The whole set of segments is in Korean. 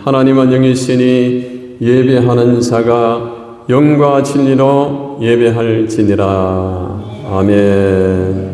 하나님은 영이시니 예배하는 자가 영과 진리로 예배할지니라. 아멘.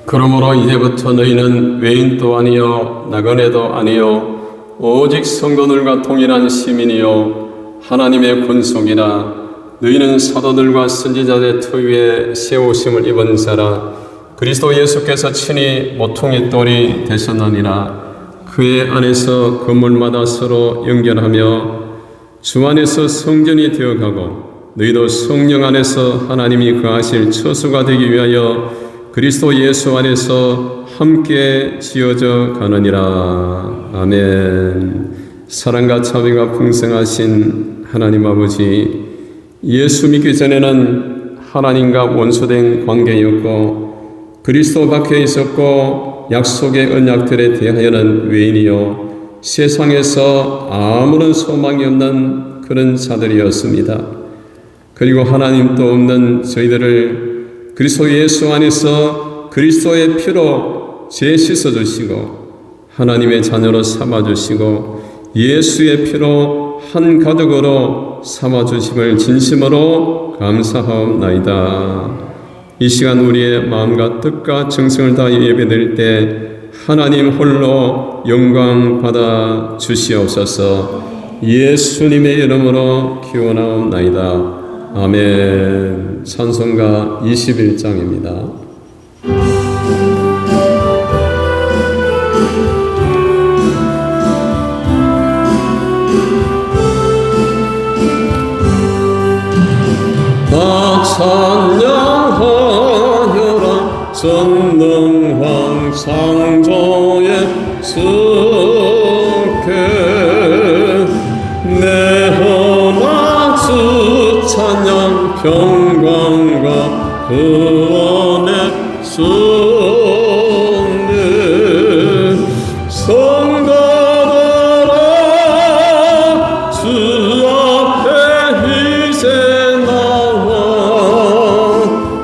그러므로 이제부터 너희는 외인도 아니요 나그네도 아니요 오직 성도들과 동일한 시민이요 하나님의 군속이라. 너희는 사도들과 선지자의 터 위에 세우심을 입은 자라. 그리스도 예수께서 친히 모퉁이 돌이 되셨느니라. 그의 안에서 건물마다 서로 연결하며 주 안에서 성전이 되어가고 너희도 성령 안에서 하나님이 거하실 처소가 되기 위하여 그리스도 예수 안에서 함께 지어져 가느니라. 아멘. 사랑과 자비가 풍성하신 하나님 아버지, 예수 믿기 전에는 하나님과 원수된 관계였고 그리스도 밖에 있었고 약속의 언약들에 대하여는 외인이요 세상에서 아무런 소망이 없는 그런 자들이었습니다. 그리고 하나님도 없는 저희들을 그리스도 예수 안에서 그리스도의 피로 죄 씻어주시고 하나님의 자녀로 삼아주시고 예수의 피로 한 가족으로 삼아주심을 진심으로 감사하옵나이다. 이 시간 우리의 마음과 뜻과 정성을 다해 예배드릴 때 하나님 홀로 영광 받아 주시옵소서. 예수님의 이름으로 기원하옵나이다. 아멘. 찬송가 21장입니다. 나 찬양하여라 전능왕 창조의 주께 내 헌화 주 찬양 평강과 구원의 주님 성도들아 주 앞에 이제 나와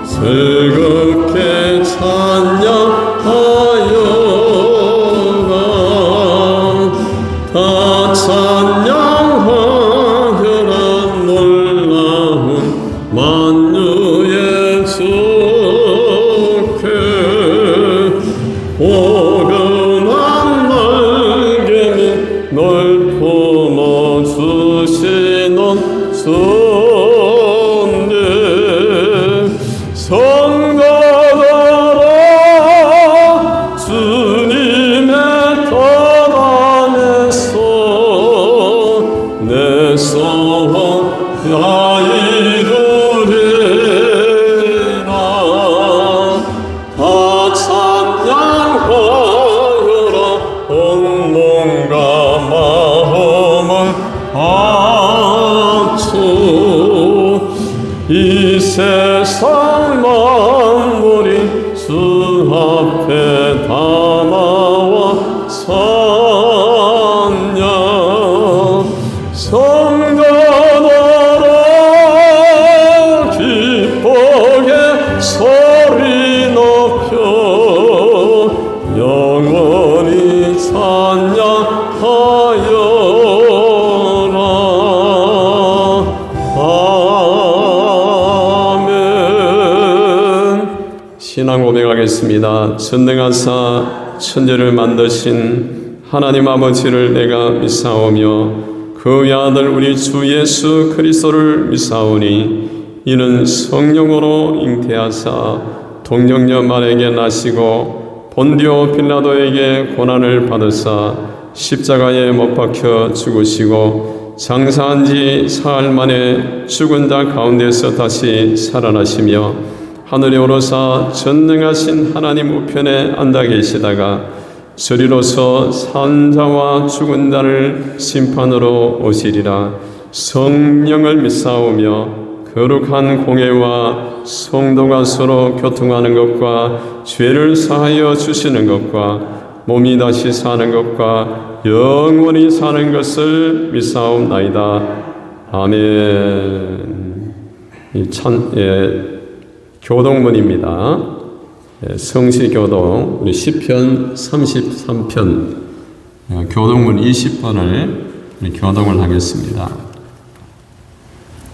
즐겁게 찬양하여라. 다 찬양하여라 놀라운 만유의 주께 포근한 날개를 널 품어주시는 주님 성도들아 주님의 것 안에서 내 소원 다 이루리라. 다 찬양하여라 온 몸과 마음을 합쳐 이 세상 만물이 주 앞에 다 나와 찬양 성도들아 기쁘게 소리 높여 영원히 찬양하여라. 아멘. 신앙 고백하겠습니다. 전능하사 천지를 만드신 하나님 아버지를 내가 믿사오며 그 아들 우리 주 예수 그리스도를 믿사오니 이는 성령으로 잉태하사 동정녀 마리아에게 나시고 본디오 빌라도에게 고난을 받으사 십자가에 못 박혀 죽으시고 장사한 지 사흘 만에 죽은 자 가운데서 다시 살아나시며 하늘에 오르사 전능하신 하나님 우편에 앉아 계시다가 저리로서 산자와 죽은 자를 심판으로 오시리라. 성령을 믿사오며 거룩한 공예와 성도가 서로 교통하는 것과 죄를 사하여 주시는 것과 몸이 다시 사는 것과 영원히 사는 것을 믿사옵나이다. 아멘. 교동문입니다. 성시교동 우리 시편 33편 교동문 20번을 교동을 하겠습니다.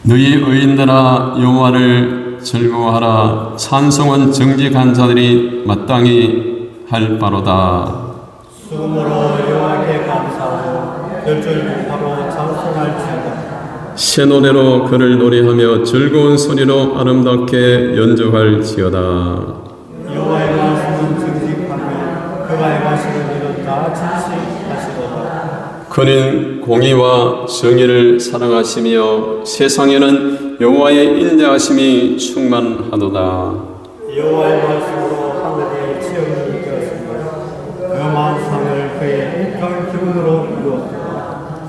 너희 의인들아 여호와를 즐거워하라. 찬송은 정직한 자들이 마땅히 할 바로다. 수금으로 여호와께 감사하고 열절하고 찬송할지어다. 새 노래로 그를 노래하며 즐거운 소리로 아름답게 연주할지어다. 여호와의 말씀은 정직하며 그가 행하시는 일은 다 진실하시도다. 그는 공의와 정의를 사랑하시며 세상에는 여호와의 인자하심이 충만하도다. 여호와의 말씀으로 하늘이 치엄이 되었으며 그 만상을 그의 입강 기운으로 이루었다.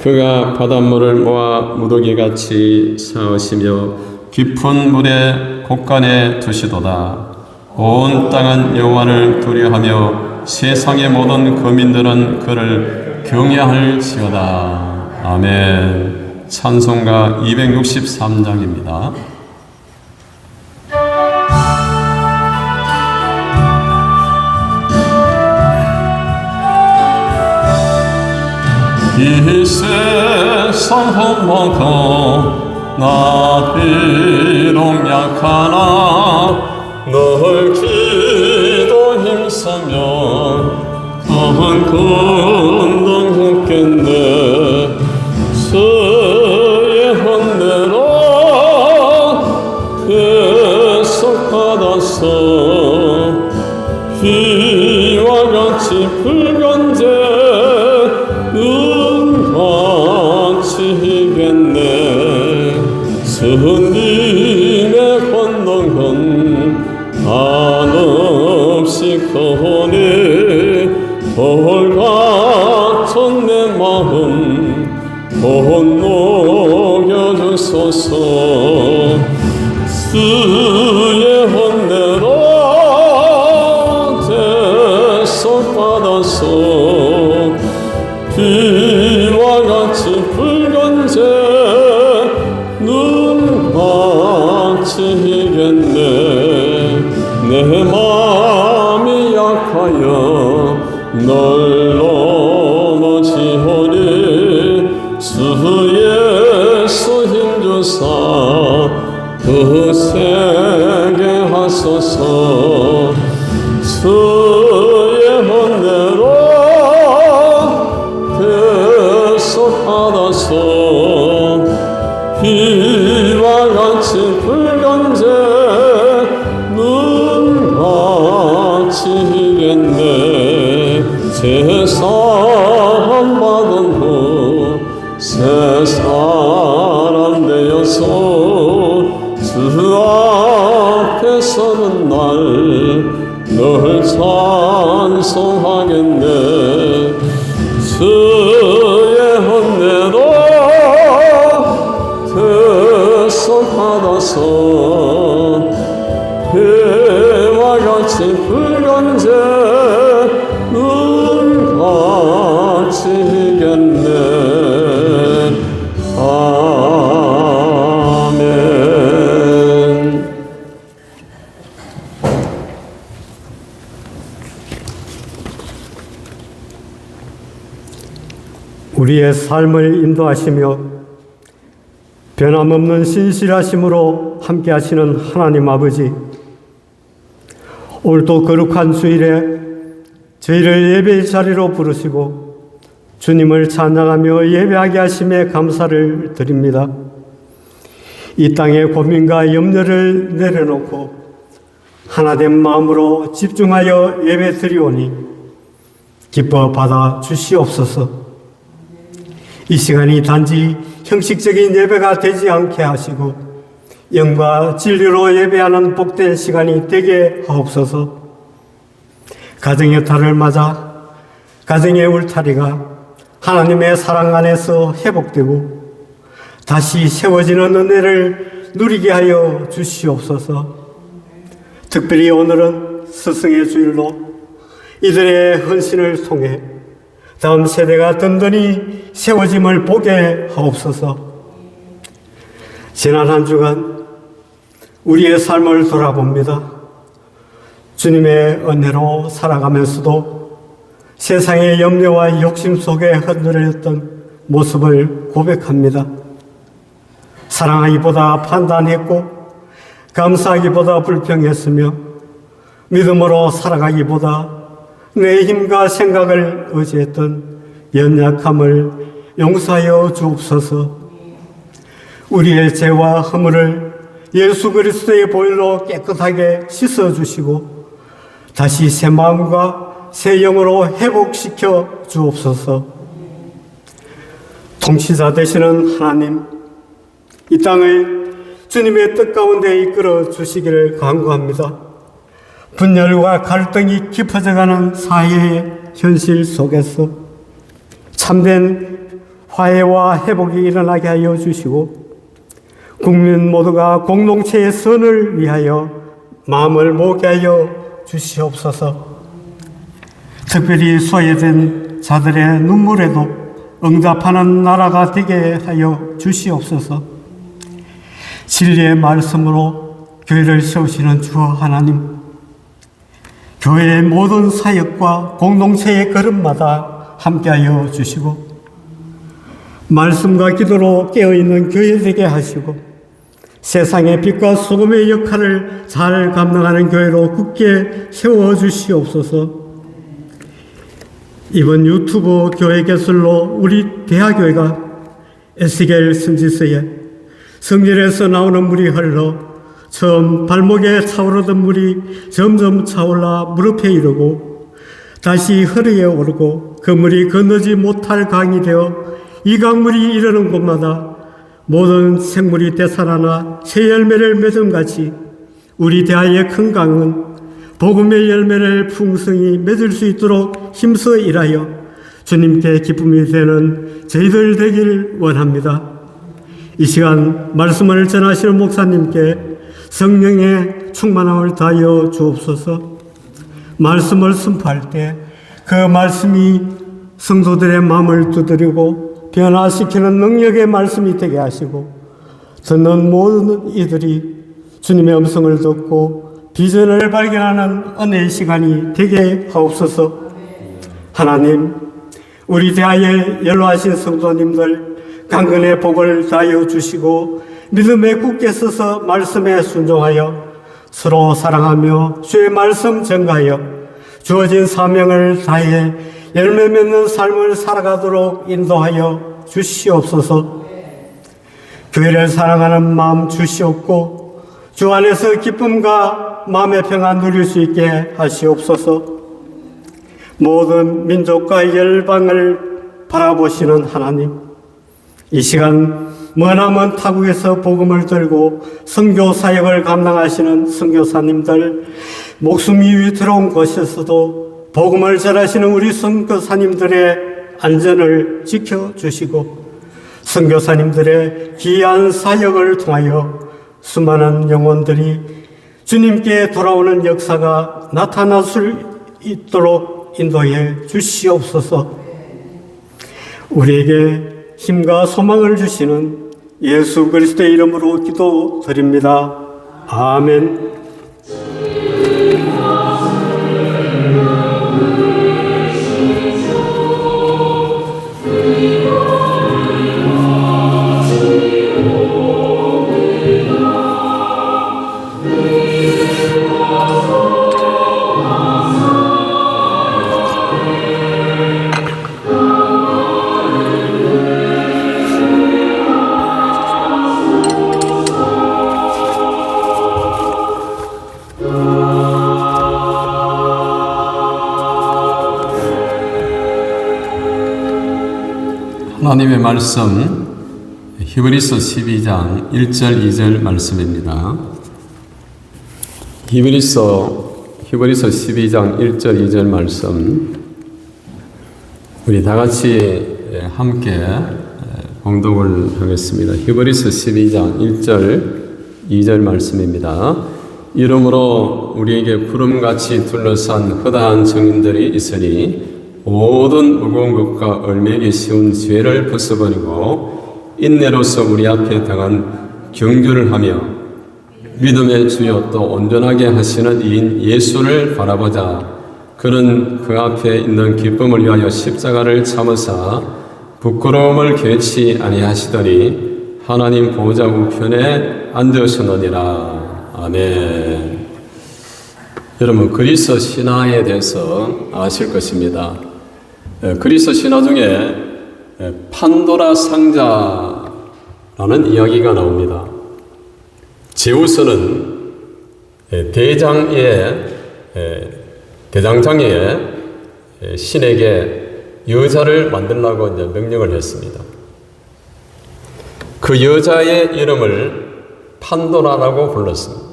그가 바닷물을 모아 무더기같이 쌓으시며 깊은 물에 곳간에 두시도다. 온 땅은 여호와를 두려워하며 세상의 모든 거민들은 그를 경외할지어다. 아멘. 찬송가 263장입니다. 이 세상 험하고 나 비록 약하나 널 기도 힘쓰면 큰 건강 얻겠네. 서의 헌내로 계속받아서 비와 같이 붉은 재 눈같이겠네. 스님의 권능은 한없이 크니 돌같은 내 마음 곧 녹여주소서. 주의 헌내로 대속받아서 비와 같이 붉은 재 눈같이겠네. 내 마음이 약하여 널 넘어지오니 주 예수 힘주사 거세게 하소서. 주의 헌내로 대속받아서 비와 같이 붉은 재 눈같이겠네. 제사 받은 후 새 사람 되어서 주 앞에 서는 날 널 찬송하겠네. 주의 헌내로 대속받아서 해와 같이 붉은 재 눈같이겠네. 아멘. 우리의 삶을 인도하시며 변함없는 신실하심으로 함께하시는 하나님 아버지, 오늘도 거룩한 주일에 저희를 예배의 자리로 부르시고 주님을 찬양하며 예배하게 하심에 감사를 드립니다. 이 땅의 고민과 염려를 내려놓고 하나된 마음으로 집중하여 예배 드리오니 기뻐 받아 주시옵소서. 이 시간이 단지 형식적인 예배가 되지 않게 하시고 영과 진리로 예배하는 복된 시간이 되게 하옵소서. 가정의 달을 맞아 가정의 울타리가 하나님의 사랑 안에서 회복되고 다시 세워지는 은혜를 누리게 하여 주시옵소서. 특별히 오늘은 스승의 주일로 이들의 헌신을 통해 다음 세대가 든든히 세워짐을 보게 하옵소서. 지난 한 주간 우리의 삶을 돌아봅니다. 주님의 은혜로 살아가면서도 세상의 염려와 욕심 속에 흔들렸던 모습을 고백합니다. 사랑하기보다 판단했고 감사하기보다 불평했으며 믿음으로 살아가기보다 내 힘과 생각을 의지했던 연약함을 용서하여 주옵소서. 우리의 죄와 허물을 예수 그리스도의 보혈로 깨끗하게 씻어주시고 다시 새 마음과 새 영으로 회복시켜 주옵소서. 통치자 되시는 하나님, 이 땅을 주님의 뜻 가운데 이끌어 주시기를 간구합니다. 분열과 갈등이 깊어져가는 사회의 현실 속에서 참된 화해와 회복이 일어나게 하여 주시고 국민 모두가 공동체의 선을 위하여 마음을 모으게 하여 주시옵소서. 특별히 소외된 자들의 눈물에도 응답하는 나라가 되게 하여 주시옵소서. 진리의 말씀으로 교회를 세우시는 주 하나님, 교회의 모든 사역과 공동체의 걸음마다 함께하여 주시고 말씀과 기도로 깨어있는 교회 되게 하시고 세상의 빛과 소금의 역할을 잘 감당하는 교회로 굳게 세워주시옵소서. 이번 유튜브 교회 개설로 우리 대하교회가 에스겔 선지서에 성전에서 나오는 물이 흘러 처음 발목에 차오르던 물이 점점 차올라 무릎에 이르고 다시 허리에 오르고 그 물이 건너지 못할 강이 되어 이 강물이 이르는 곳마다 모든 생물이 되살아나 새 열매를 맺음같이 우리 대하의 큰 강은 복음의 열매를 풍성히 맺을 수 있도록 힘써 일하여 주님께 기쁨이 되는 저희들 되길 원합니다. 이 시간 말씀을 전하시는 목사님께 성령의 충만함을 다하여 주옵소서. 말씀을 선포할 때 그 말씀이 성도들의 마음을 두드리고 변화시키는 능력의 말씀이 되게 하시고 듣는 모든 이들이 주님의 음성을 듣고 비전을 발견하는 은혜의 시간이 되게 하옵소서. 하나님, 우리 대하에 연로하신 성도님들 강건의 복을 다하여 주시고 믿음에 굳게 서서 말씀에 순종하여 서로 사랑하며 주의 말씀 전가하여 주어진 사명을 다해 열매 맺는 삶을 살아가도록 인도하여 주시옵소서. 교회를 사랑하는 마음 주시옵고 주 안에서 기쁨과 마음의 평안 누릴 수 있게 하시옵소서. 모든 민족과 열방을 바라보시는 하나님, 이 시간 머나먼 타국에서 복음을 들고 선교 사역을 감당하시는 선교사님들, 목숨이 위태로운 곳에서도 복음을 전하시는 우리 선교사님들의 안전을 지켜주시고 선교사님들의 귀한 사역을 통하여 수많은 영혼들이 주님께 돌아오는 역사가 나타날 수 있도록 인도해 주시옵소서. 우리에게 힘과 소망을 주시는 예수 그리스도의 이름으로 기도드립니다. 아멘. 하나님의 말씀 히브리서 12장 1절 2절 말씀입니다. 히브리서 12장 1절 2절 말씀 우리 다 같이 함께 봉독을 하겠습니다. 히브리서 12장 1절 2절 말씀입니다. 이러므로 우리에게 구름같이 둘러싼 허다한 증인들이 있으니 모든 무거운 것과 얼매기 쉬운 죄를 벗어버리고 인내로서 우리 앞에 당한 경주를 하며 믿음의 주여 또 온전하게 하시는 이인 예수를 바라보자. 그는 그 앞에 있는 기쁨을 위하여 십자가를 참으사 부끄러움을 개치 아니하시더니 하나님 보좌 우편에 앉으시느니라. 아멘. 여러분, 그리스 신화에 대해서 아실 것입니다. 그리스 신화 중에 판도라 상자라는 이야기가 나옵니다. 제우스는 대장장이에 신에게 여자를 만들라고 이제 명령을 했습니다. 그 여자의 이름을 판도라라고 불렀습니다.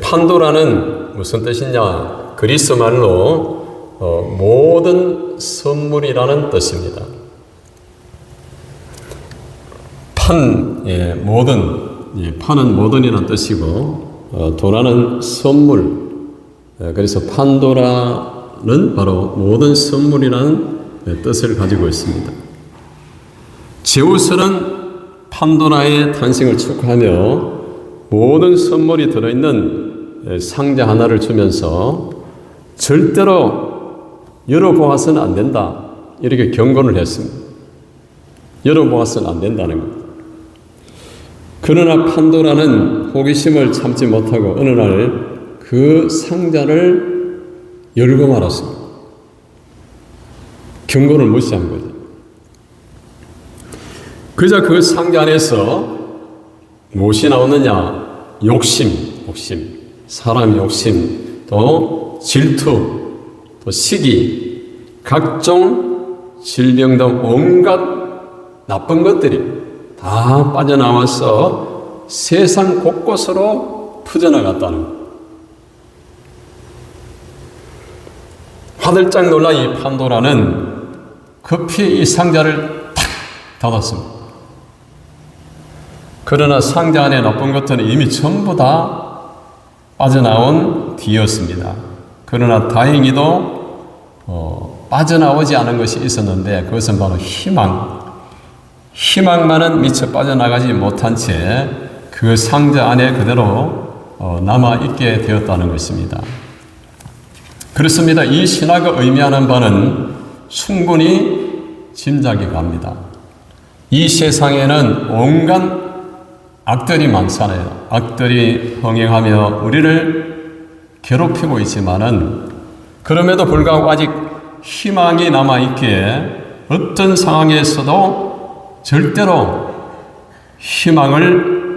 판도라는 무슨 뜻이냐? 그리스 말로 모든 선물이라는 뜻입니다. 판은 모든이라는 뜻이고 도라는 선물. 그래서 판도라는 바로 모든 선물이라는 뜻을 가지고 있습니다. 제우스는 판도라의 탄생을 축하하며 모든 선물이 들어있는 상자 하나를 주면서 절대로 열어보아서는 안 된다. 이렇게 경고를 했습니다. 열어보아서는 안 된다는 것. 그러나 판도라는 호기심을 참지 못하고 어느 날 그 상자를 열고 말았습니다. 경고를 무시한 거죠. 그저 그 상자 안에서 무엇이 나오느냐? 욕심, 사람 욕심, 또 질투, 또 시기, 각종 질병 등 온갖 나쁜 것들이 다 빠져나와서 세상 곳곳으로 퍼져나갔다는 것. 화들짝 놀라 이 판도라는 급히 이 상자를 탁 닫았습니다. 그러나 상자 안에 나쁜 것들은 이미 전부 다 빠져나온 뒤였습니다. 그러나 다행히도 빠져나오지 않은 것이 있었는데 그것은 바로 희망만은 미처 빠져나가지 못한 채 그 상자 안에 그대로 남아있게 되었다는 것입니다. 그렇습니다. 이 신화가 의미하는 바는 충분히 짐작이 갑니다. 이 세상에는 온갖 악들이 많잖아요. 악들이 흥행하며 우리를 괴롭히고 있지만은 그럼에도 불구하고 아직 희망이 남아있기에 어떤 상황에서도 절대로 희망을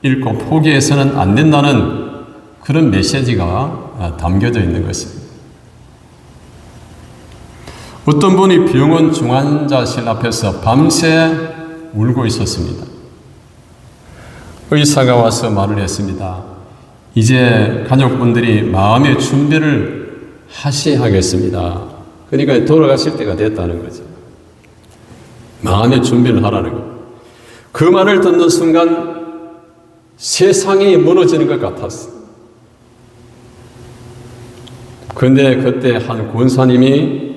잃고 포기해서는 안 된다는 그런 메시지가 담겨져 있는 것입니다. 어떤 분이 병원 중환자실 앞에서 밤새 울고 있었습니다. 의사가 와서 말을 했습니다. 이제 가족분들이 마음의 준비를 하셔야겠습니다. 그러니까 돌아가실 때가 됐다는 거죠. 마음의 준비를 하라는 것. 그 말을 듣는 순간 세상이 무너지는 것 같았어요. 그런데 그때 한 권사님이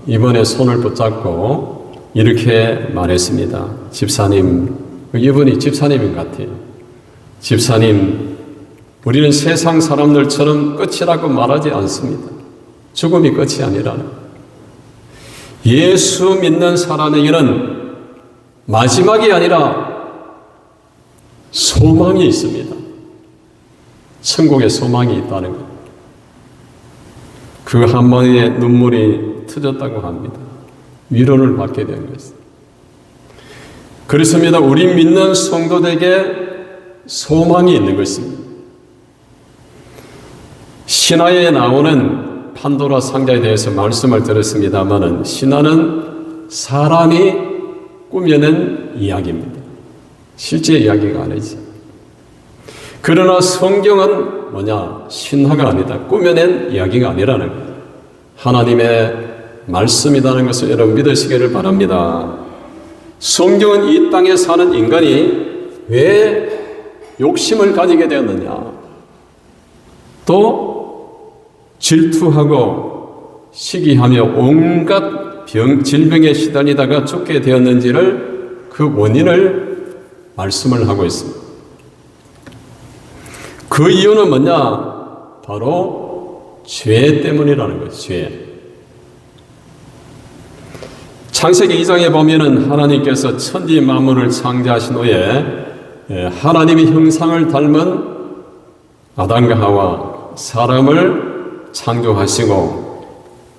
이번에 손을 붙잡고 이렇게 말했습니다. 집사님, 이분이 집사님인 것 같아요. 집사님, 우리는 세상 사람들처럼 끝이라고 말하지 않습니다. 죽음이 끝이 아니라는. 예수 믿는 사람에게는 마지막이 아니라 소망이 있습니다. 천국에 소망이 있다는 것. 그 한마디에 눈물이 터졌다고 합니다. 위로를 받게 된 것입니다. 그렇습니다. 우리 믿는 성도들에게 소망이 있는 것입니다. 신화에 나오는 판도라 상자에 대해서 말씀을 드렸습니다마는 신화는 사람이 꾸며낸 이야기입니다. 실제 이야기가 아니지. 그러나 성경은 뭐냐? 신화가 아니다. 꾸며낸 이야기가 아니라는 거예요. 하나님의 말씀이라는 것을 여러분 믿으시기를 바랍니다. 성경은 이 땅에 사는 인간이 왜 욕심을 가지게 되었느냐? 또 질투하고 시기하며 온갖 질병에 시달리다가 죽게 되었는지를 그 원인을 말씀을 하고 있습니다. 그 이유는 뭐냐? 바로 죄 때문이라는 거예요. 죄. 창세기 2장에 보면은 하나님께서 천지 만물을 창조하신 후에 하나님의 형상을 닮은 아담과 하와 사람을 창조하시고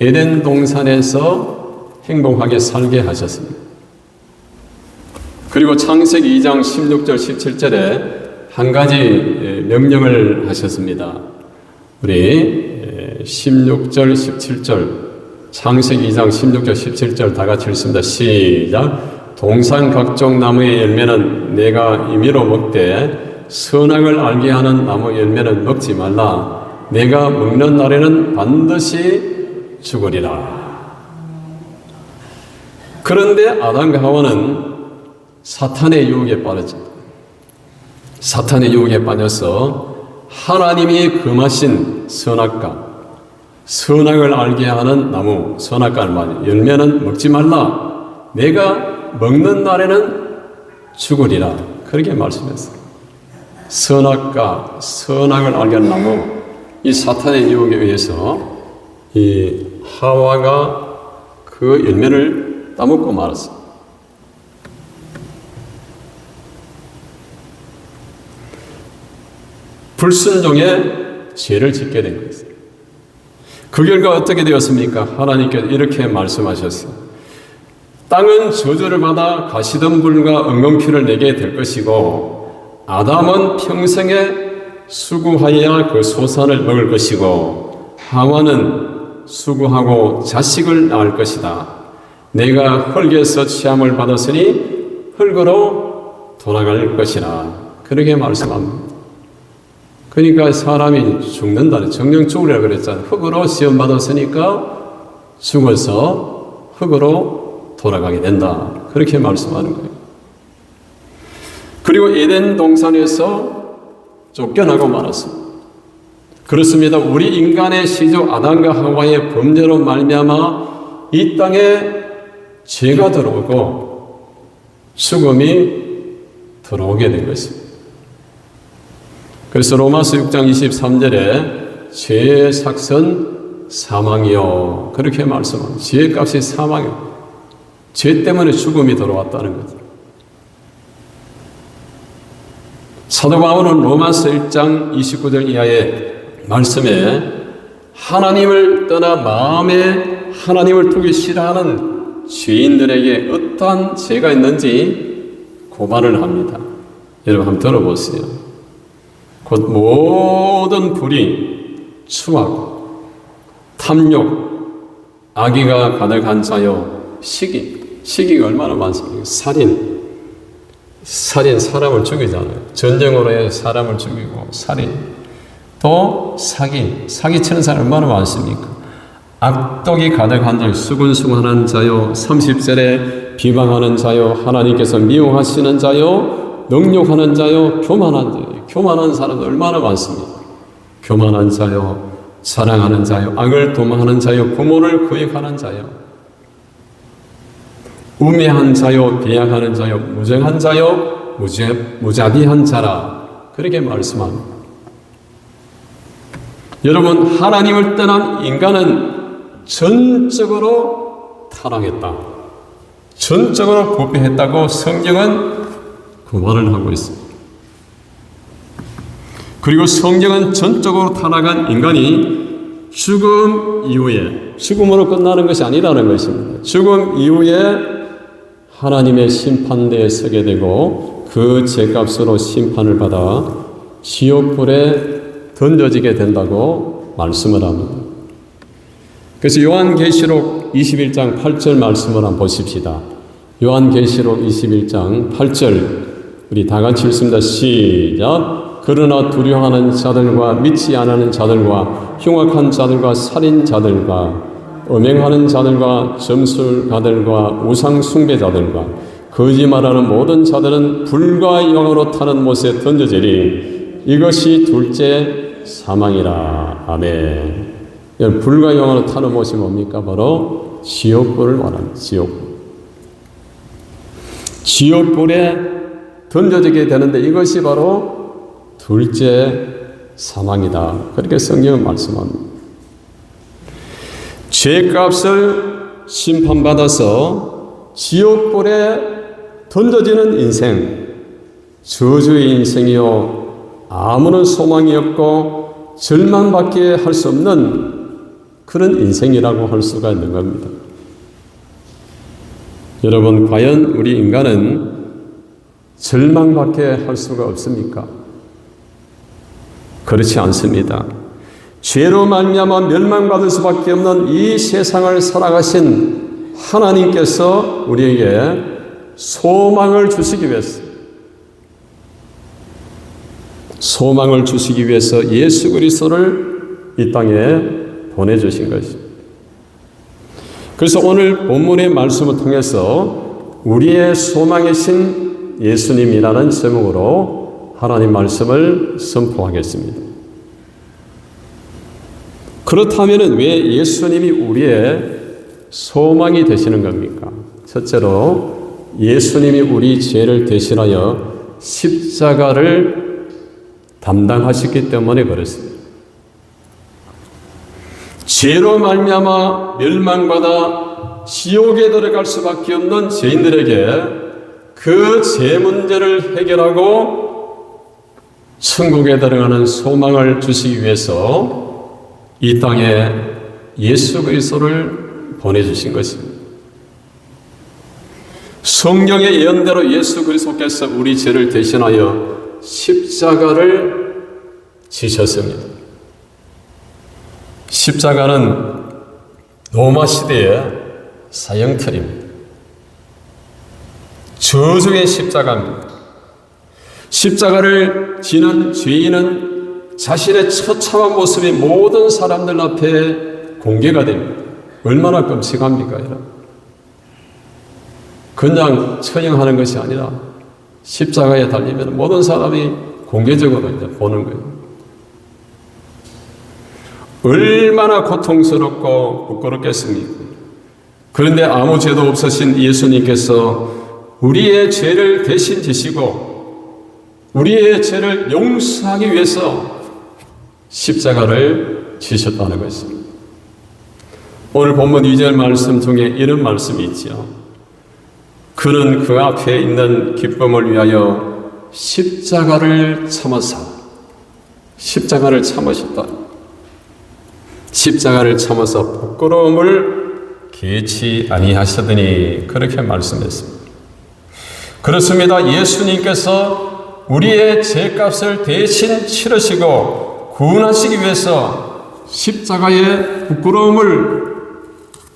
에덴 동산에서 행복하게 살게 하셨습니다. 그리고 창세기 2장 16절 17절에 한 가지 명령을 하셨습니다. 우리 16절 17절 창세기 2장 16절 17절 다 같이 읽습니다. 시작. 동산 각종 나무의 열매는 내가 임의로 먹되 선악을 알게 하는 나무 열매는 먹지 말라. 내가 먹는 날에는 반드시 죽으리라. 그런데 아담과 하와는 사탄의 유혹에 빠졌습니다. 사탄의 유혹에 빠져서 하나님이 금하신 선악을 알게 하는 나무, 선악과 열매는 먹지 말라. 내가 먹는 날에는 죽으리라. 그렇게 말씀했어요. 선악을 알게 하는 나무, 이 사탄의 유혹에 의해서 이 하와가 그 열매를 따먹고 말았어요. 불순종에 죄를 짓게 된 것이죠. 그 결과 어떻게 되었습니까? 하나님께서 이렇게 말씀하셨어요. 땅은 저주를 받아 가시덤불과 엉겅퀴를 내게 될 것이고 아담은 평생에 수고하여야 그 소산을 먹을 것이고 하와는 수고하고 자식을 낳을 것이다. 내가 흙에서 취함을 받았으니 흙으로 돌아갈 것이라. 그렇게 말씀합니다. 그러니까 사람이 죽는다는, 정령 죽으리라 그랬잖아요. 흙으로 시험 받았으니까 죽어서 흙으로 돌아가게 된다. 그렇게 말씀하는 거예요. 그리고 에덴 동산에서 쫓겨나고 말았습니다. 그렇습니다. 우리 인간의 시조 아담과 하와의 범죄로 말미암아 이 땅에 죄가 들어오고 죽음이 들어오게 된 것입니다. 그래서 로마서 6장 23절에 죄의 삭은 사망이요. 그렇게 말씀합니다. 죄의 값이 사망이요. 죄 때문에 죽음이 들어왔다는 거죠. 사도 바울은 로마서 1장 29절 이하의 말씀에 하나님을 떠나 마음에 하나님을 두기 싫어하는 죄인들에게 어떠한 죄가 있는지 고발을 합니다. 여러분 한번 들어보세요. 곧 모든 불의, 추악, 탐욕, 악의가 가득한 자요, 시기가 얼마나 많습니까? 살인 사람을 죽이잖아요. 전쟁으로 해 사람을 죽이고 살인, 또 사기치는 사람 얼마나 많습니까? 악독이 가득한 자요, 수군수군하는 자요, 30절에 비방하는 자요, 하나님께서 미워하시는 자요, 능욕하는 자요, 교만한 자요. 교만한 사람들 얼마나 많습니까? 교만한 자요, 사랑하는 자요, 악을 도모하는 자요, 부모를 거역하는 자요, 우매한 자요, 비약하는 자요, 무정한 자요, 무자비한 자라. 그렇게 말씀합니다. 여러분, 하나님을 떠난 인간은 전적으로 타락했다. 전적으로 부패했다고 성경은 고발을 하고 있습니다. 그리고 성경은 전적으로 타락한 인간이 죽음 이후에, 죽음으로 끝나는 것이 아니라는 것입니다. 죽음 이후에 하나님의 심판대에 서게 되고 그 죄값으로 심판을 받아 지옥불에 던져지게 된다고 말씀을 합니다. 그래서 요한계시록 21장 8절 말씀을 한번 보십시다. 요한계시록 21장 8절 우리 다 같이 읽습니다. 시작. 그러나 두려워하는 자들과 믿지 않는 자들과 흉악한 자들과 살인자들과 음행하는 자들과 점술가들과 우상 숭배자들과 거짓말하는 모든 자들은 불과 영으로 타는 못에 던져지리. 이것이 둘째 사망이라. 아멘. 불과 영으로 타는 못이 뭡니까? 바로 지옥불을 말합니다. 지옥불. 지옥불에 던져지게 되는데 이것이 바로 둘째 사망이다. 그렇게 성경은 말씀합니다. 죄값을 심판받아서 지옥불에 던져지는 인생, 저주의 인생이요, 아무런 소망이 없고 절망밖에 할 수 없는 그런 인생이라고 할 수가 있는 겁니다. 여러분, 과연 우리 인간은 절망밖에 할 수가 없습니까? 그렇지 않습니다. 죄로 말미암아 멸망받을 수밖에 없는 이 세상을 살아가신 하나님께서 우리에게 소망을 주시기 위해서 예수 그리스도를 이 땅에 보내주신 것입니다. 그래서 오늘 본문의 말씀을 통해서 우리의 소망이신 예수님이라는 제목으로 하나님 말씀을 선포하겠습니다. 그렇다면 왜 예수님이 우리의 소망이 되시는 겁니까? 첫째로 예수님이 우리 죄를 대신하여 십자가를 담당하셨기 때문에 그렇습니다. 죄로 말미암아 멸망받아 지옥에 들어갈 수밖에 없는 죄인들에게 그 죄 문제를 해결하고 천국에 들어가는 소망을 주시기 위해서 이 땅에 예수 그리스도를 보내주신 것입니다. 성경의 예언대로 예수 그리스도께서 우리 죄를 대신하여 십자가를 지셨습니다. 십자가는 로마 시대의 사형틀입니다. 저주의 십자가입니다. 십자가를 지는 죄인은 자신의 처참한 모습이 모든 사람들 앞에 공개가 됩니다. 얼마나 끔찍합니까? 그냥 처형하는 것이 아니라 십자가에 달리면 모든 사람이 공개적으로 이제 보는 거예요. 얼마나 고통스럽고 부끄럽겠습니까? 그런데 아무 죄도 없으신 예수님께서 우리의 죄를 대신 지시고 우리의 죄를 용서하기 위해서 십자가를 지셨다는 것입니다. 오늘 본문 2절 말씀 중에 이런 말씀이 있죠. 그는 그 앞에 있는 기쁨을 위하여 십자가를 참으셨다. 십자가를 참아서 부끄러움을 개치 아니하시더니 그렇게 말씀했습니다. 그렇습니다. 예수님께서 우리의 죄값을 대신 치르시고 구원하시기 위해서 십자가의 부끄러움을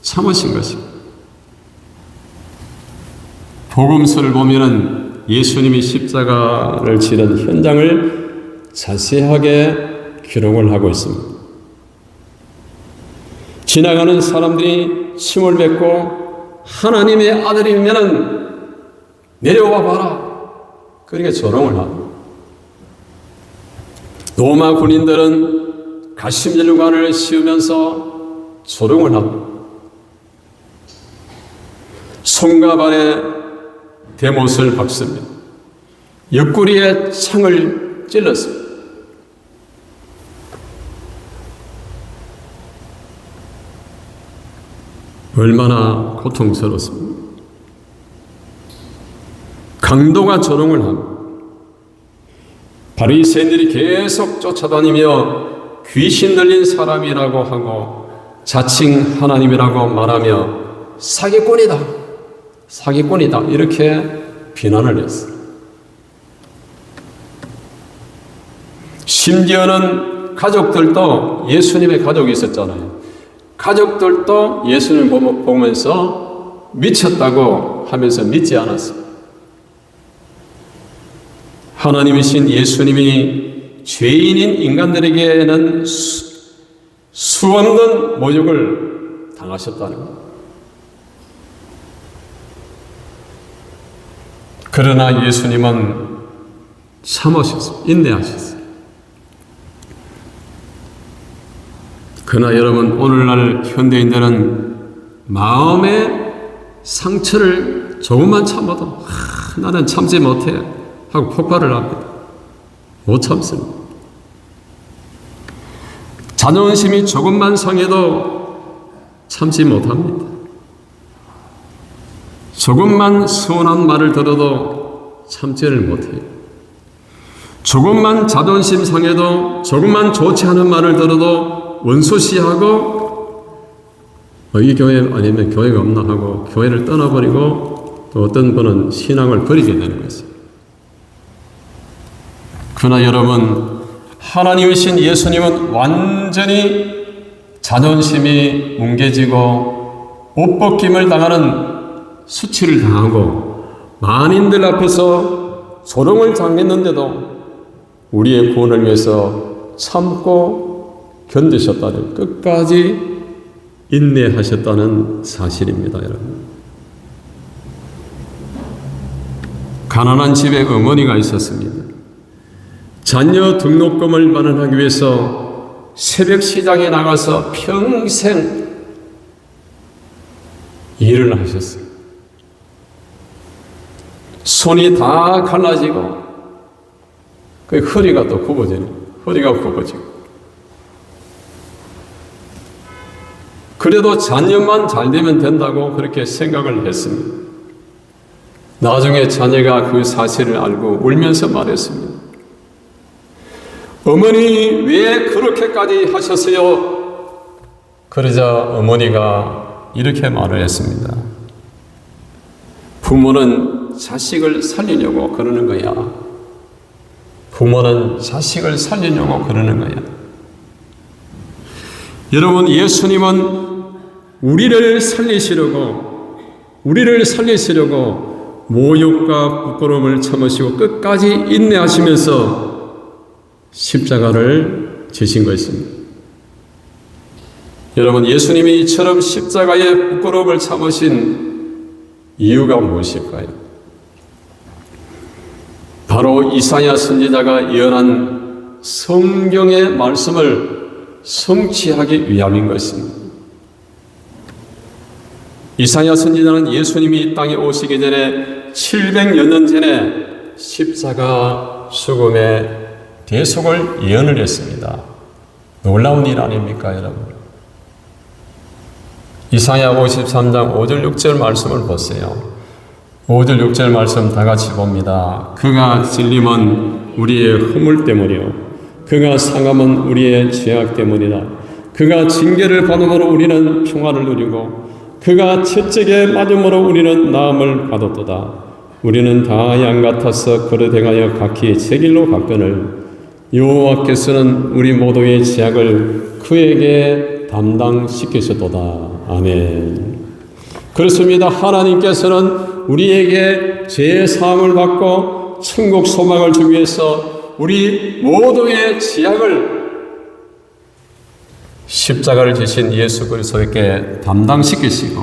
참으신 것입니다. 복음서를 보면은 예수님이 십자가를 지는 현장을 자세하게 기록을 하고 있습니다. 지나가는 사람들이 침을 뱉고 하나님의 아들이면은 내려와 봐라. 그렇게 조롱을 하고 로마 군인들은 가시면류관을 씌우면서 조롱을 하고 손과 발에 대못을 박습니다. 옆구리에 창을 찔렀습니다. 얼마나 고통스럽습니다. 강도가 조롱을 합니다. 바리새인들이 계속 쫓아다니며 귀신 들린 사람이라고 하고 자칭 하나님이라고 말하며 사기꾼이다 이렇게 비난을 했어요. 심지어는 가족들도 예수님의 가족이 있었잖아요. 가족들도 예수님을 보면서 미쳤다고 하면서 믿지 않았습니다. 하나님이신 예수님이 죄인인 인간들에게는 수없는 모욕을 당하셨다는 것. 그러나 예수님은 참으셨습니다. 인내하셨어요. 그러나 여러분, 오늘날 현대인들은 마음의 상처를 조금만 참아도 나는 참지 못해 하고 폭발을 합니다. 못 참습니다. 자존심이 조금만 상해도 참지 못합니다. 조금만 서운한 말을 들어도 참지를 못해요. 조금만 자존심 상해도, 조금만 좋지 않은 말을 들어도 원수시하고 이 교회 아니면 교회가 없나 하고 교회를 떠나버리고, 또 어떤 분은 신앙을 버리게 되는 것입니다. 그러나 여러분, 하나님이신 예수님은 완전히 자존심이 뭉개지고 옷벗김을 당하는 수치를 당하고 만인들 앞에서 조롱을 당했는데도 우리의 구원을 위해서 참고 견디셨다는, 끝까지 인내하셨다는 사실입니다, 여러분. 가난한 집에 어머니가 있었습니다. 자녀 등록금을 마련하기 위해서 새벽 시장에 나가서 평생 일을 하셨어요. 손이 다 갈라지고 그 허리가 또 굽어지네. 허리가 굽어지고. 그래도 자녀만 잘 되면 된다고 그렇게 생각을 했습니다. 나중에 자녀가 그 사실을 알고 울면서 말했습니다. 어머니, 왜 그렇게까지 하셨어요? 그러자 어머니가 이렇게 말을 했습니다. 부모는 자식을 살리려고 그러는 거야. 부모는 자식을 살리려고 그러는 거야. 여러분, 예수님은 우리를 살리시려고 모욕과 부끄러움을 참으시고 끝까지 인내하시면서 십자가를 지신 것입니다. 여러분, 예수님이 이처럼 십자가의 부끄러움을 참으신 이유가 무엇일까요? 바로 이사야 선지자가 예언한 성경의 말씀을 성취하기 위함인 것입니다. 이사야 선지자는 예수님이 이 땅에 오시기 전에 700여 년 전에 십자가 죽음의 대속을 예언을 했습니다. 놀라운 일 아닙니까, 여러분? 이사야 53장 5절 6절 말씀을 보세요. 5절 6절 말씀 다 같이 봅니다. 그가 찔림은 우리의 허물 때문이요, 그가 상함은 우리의 죄악 때문이다. 그가 징계를 받음으로 우리는 평화를 누리고 그가 채찍에 맞음으로 우리는 나음을 받았도다. 우리는 다 양 같아서 그릇 행하여 각기 제 길로 갔거늘 여호와께서는 우리 모두의 죄악을 그에게 담당시키셨도다. 아멘. 그렇습니다. 하나님께서는 우리에게 죄의 사함을 받고 천국 소망을 주기 위해서 우리 모두의 죄악을 십자가를 지신 예수 그리스도에게 담당시키시고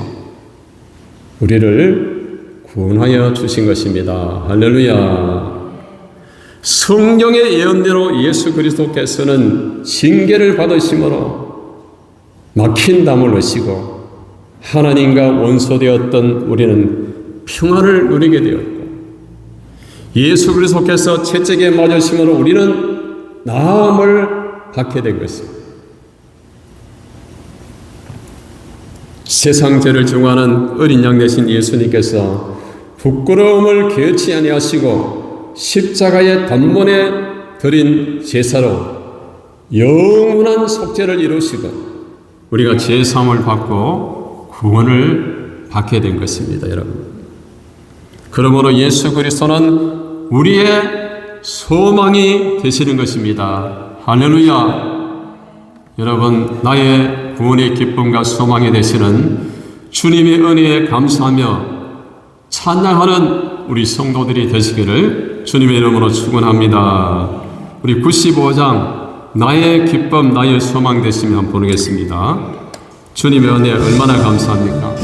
우리를 구원하여 주신 것입니다. 할렐루야. 성경의 예언대로 예수 그리스도께서는 징계를 받으심으로 막힌 담을 얻으시고 하나님과 원수되었던 우리는 평화를 누리게 되었고, 예수 그리스도께서 채찍에 맞으심으로 우리는 나음을 받게 된 것입니다. 세상 죄를 중화하는 어린 양 되신 예수님께서 부끄러움을 개의치 아니하시고 십자가의 단번에 드린 제사로 영원한 속죄를 이루시고 우리가 제사함을 받고 구원을 받게 된 것입니다, 여러분. 그러므로 예수 그리스도는 우리의 소망이 되시는 것입니다. 할렐루야. 여러분, 나의 구원의 기쁨과 소망이 되시는 주님의 은혜에 감사하며 찬양하는 우리 성도들이 되시기를 주님의 이름으로 축원합니다. 우리 95장 나의 기쁨 나의 소망 되시면 한번 보내겠습니다. 주님의 은혜 얼마나 감사합니까?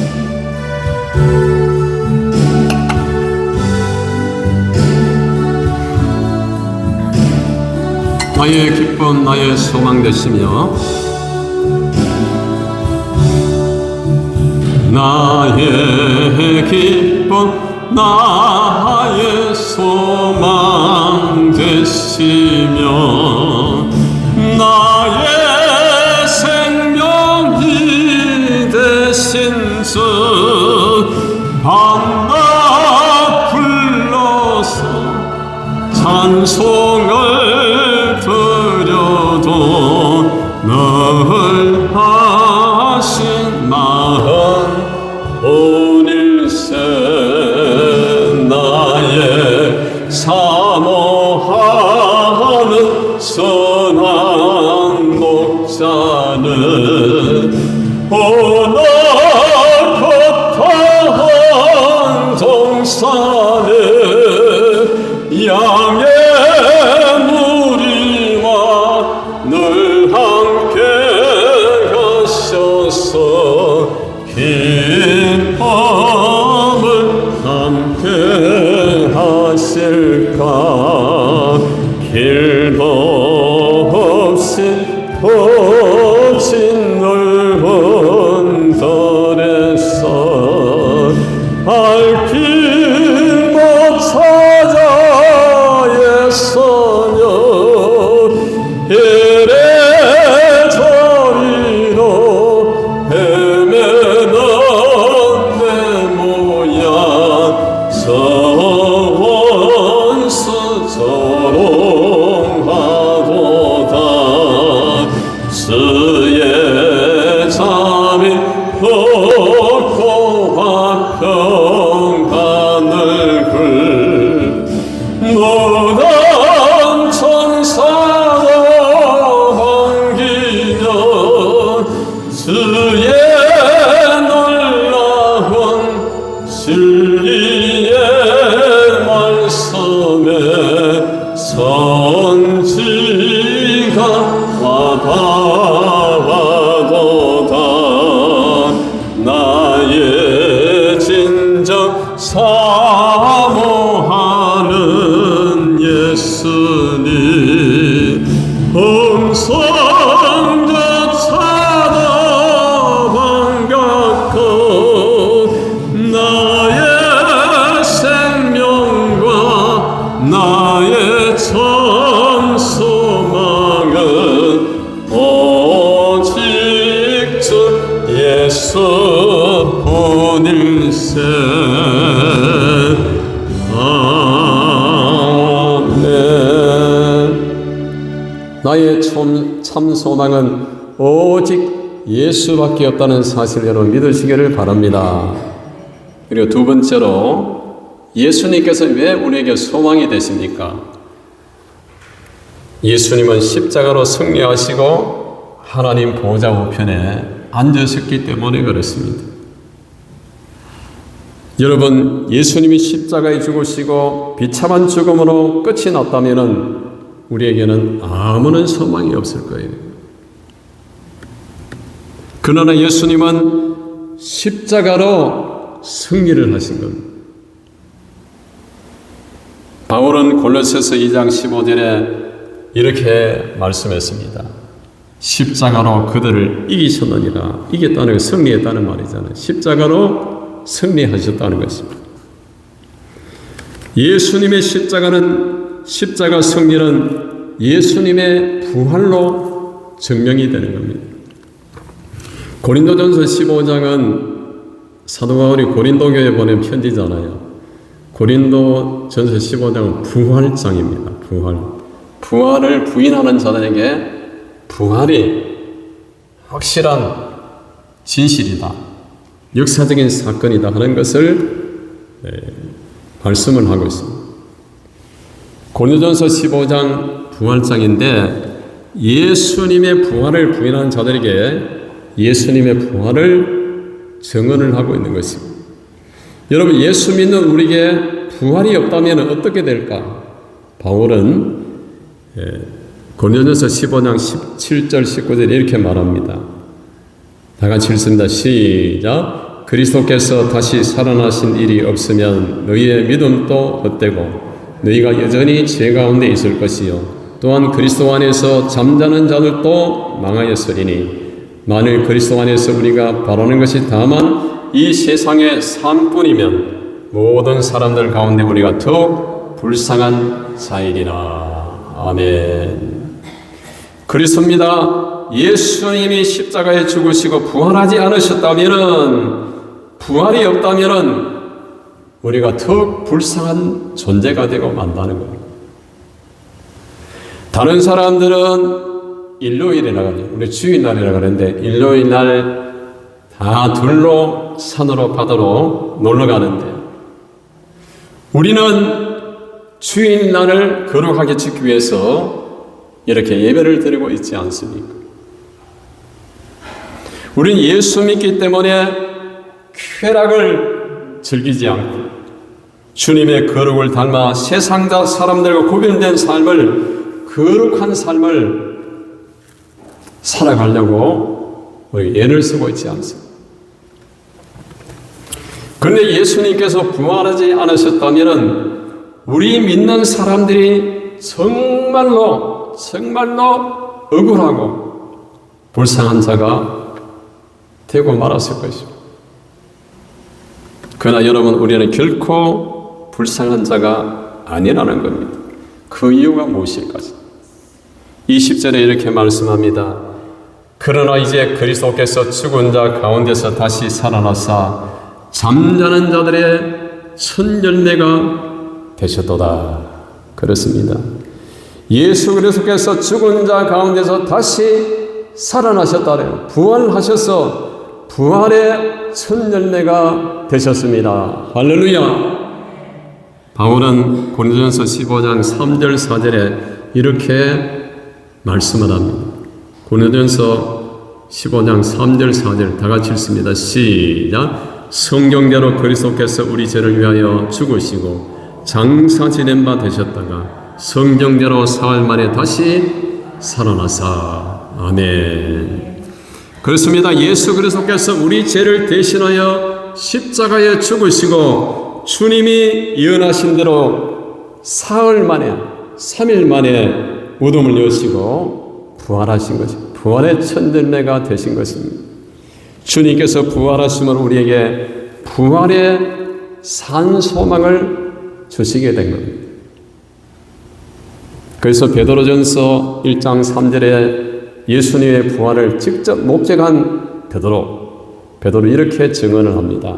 나의 기쁨 나의 소망 되시며 나의 기쁨 나의 소망 되시며 나의 생명이 되신 주 밤낮 불러서 찬송을 드려도 늘 하신 마음 오늘세 나의 사모하는 선한 목자는 오늘 거타한 동산에 양의 무리와 늘 함께 가셔서 기쁨을 함께 하실까 길도 없이 거친 넓은 들에서 알길 못 찾아 애써녀 이래저리로 헤매는 내 모양 서원수 조롱하도다 주의 잠이 높고 화평한 얼굴 무단 천사로 반기며 주의 놀라운 진리의 말씀에 선지가 와닿아도다 나의 진정 사모하는 예수님 홍성조차도 반갑고 나의 생명과 나의 참 소망은 오직 주 예수뿐일세. 아멘. 나의 참 소망은 오직 예수밖에 없다는 사실을 여러분 믿으시기를 바랍니다. 그리고 두 번째로 예수님께서 왜 우리에게 소망이 되십니까? 예수님은 십자가로 승리하시고 하나님 보좌 우편에 앉으셨기 때문에 그렇습니다. 여러분, 예수님이 십자가에 죽으시고 비참한 죽음으로 끝이 났다면 우리에게는 아무런 소망이 없을 거예요. 그러나 예수님은 십자가로 승리를 하신 겁니다. 바울은 골로새서 2장 15절에 이렇게 말씀했습니다. 십자가로 그들을 이기셨느니라. 이겼다는 게 승리했다는 말이잖아요. 십자가로 승리하셨다는 것입니다. 예수님의 십자가 승리는 예수님의 부활로 증명이 되는 겁니다. 고린도전서 15장은 사도 바울이 고린도 교회에 보낸 편지잖아요. 고린도전서 15장은 부활장입니다. 부활을 부인하는 자들에게 부활이 확실한 진실이다, 역사적인 사건이다 하는 것을 말씀을 하고 있습니다. 고린도전서 15장 부활장인데 예수님의 부활을 부인하는 자들에게 예수님의 부활을 증언을 하고 있는 것입니다. 여러분, 예수 믿는 우리에게 부활이 없다면 어떻게 될까? 바울은 고린도전서 15장 17절 19절에 이렇게 말합니다. 다 같이 읽습니다. 시작. 그리스도께서 다시 살아나신 일이 없으면 너희의 믿음도 헛되고 너희가 여전히 죄 가운데 있을 것이요 또한 그리스도 안에서 잠자는 자들도 망하였으리니 만일 그리스도 안에서 우리가 바라는 것이 다만 이 세상의 삶뿐이면 모든 사람들 가운데 우리가 더욱 불쌍한 자이리라. 아멘. 그렇습니다. 예수님이 십자가에 죽으시고 부활하지 않으셨다면은, 부활이 없다면은 우리가 더욱 불쌍한 존재가 되고 만다는 거예요. 다른 사람들은 일요일이라고 하죠. 우리 주일날이라고 하는데 일요일날 다 둘로 산으로 바다로 놀러 가는데 우리는 주일날을 거룩하게 지키기 위해서 이렇게 예배를 드리고 있지 않습니까? 우리는 예수 믿기 때문에 쾌락을 즐기지 않고 주님의 거룩을 닮아 세상 사람들과 구별된 삶을, 거룩한 삶을 살아가려고 우리 애를 쓰고 있지 않습니다. 그런데 예수님께서 부활하지 않으셨다면 우리 믿는 사람들이 정말로 억울하고 불쌍한 자가 되고 말았을 것입니다. 그러나 여러분, 우리는 결코 불쌍한 자가 아니라는 겁니다. 그 이유가 무엇일까? 20절에 이렇게 말씀합니다. 그러나 이제 그리스도께서 죽은 자 가운데서 다시 살아나사 잠자는 자들의 첫 열매가 되셨도다. 그렇습니다. 예수 그리스도께서 죽은 자 가운데서 다시 살아나셨다래요. 부활하셔서 부활의 첫 열매가 되셨습니다. 할렐루야. 바울은 고린도전서 15장 3절 4절에 이렇게 말씀을 합니다. 고린도전서 15장 3절 4절 다 같이 읽습니다. 시작. 성경대로 그리스도께서 우리 죄를 위하여 죽으시고 장사 지낸 바 되셨다가 성경대로 사흘 만에 다시 살아나사. 아멘. 그렇습니다. 예수 그리스도께서 우리 죄를 대신하여 십자가에 죽으시고 주님이 예언하신 대로 사흘 만에 3일 만에 무덤을 여시고 부활하신 것입니다. 부활의 첫 열매가 되신 것입니다. 주님께서 부활하심으로 우리에게 부활의 산 소망을 주시게 된 겁니다. 그래서 베드로전서 1장 3절에 예수님의 부활을 직접 목격한 베드로 이렇게 증언을 합니다.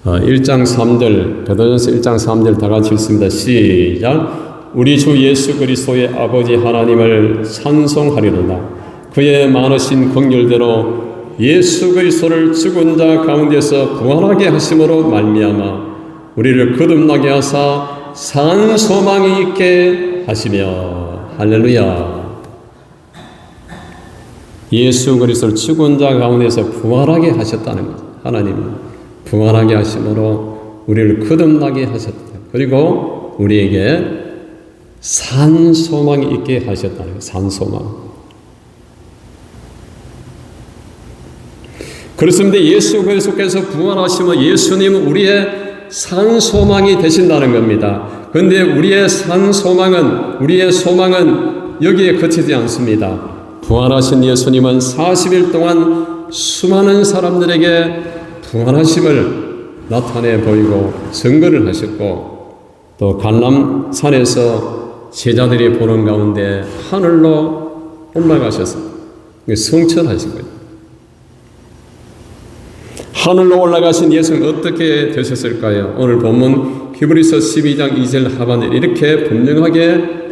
1장 3절, 베드로전서 1장 3절 다 같이 읽습니다. 시작. 우리 주 예수 그리스도의 아버지 하나님을 찬송하리로다. 그의 많으신 긍휼대로 예수 그리스도를 죽은 자 가운데서 부활하게 하심으로 말미암아 우리를 거듭나게 하사 산 소망이 있게 하시며. 할렐루야. 예수 그리스도를 죽은 자 가운데서 부활하게 하셨다는 것. 하나님은 부활하게 하심으로 우리를 거듭나게 하셨다. 그리고 우리에게 산 소망이 있게 하셨다는 것. 산 소망. 그렇습니다. 예수 그리스도께서 부활하시면 예수님은 우리의 산 소망이 되신다는 겁니다. 그런데 우리의 소망은 여기에 그치지 않습니다. 부활하신 예수님은 40일 동안 수많은 사람들에게 부활하심을 나타내 보이고 증거를 하셨고 또 갈람산에서 제자들이 보는 가운데 하늘로 올라가셨습니다. 성천하신 거죠. 하늘로 올라가신 예수는 어떻게 되셨을까요? 오늘 본문 히브리서 12장 2절 하반에 이렇게 분명하게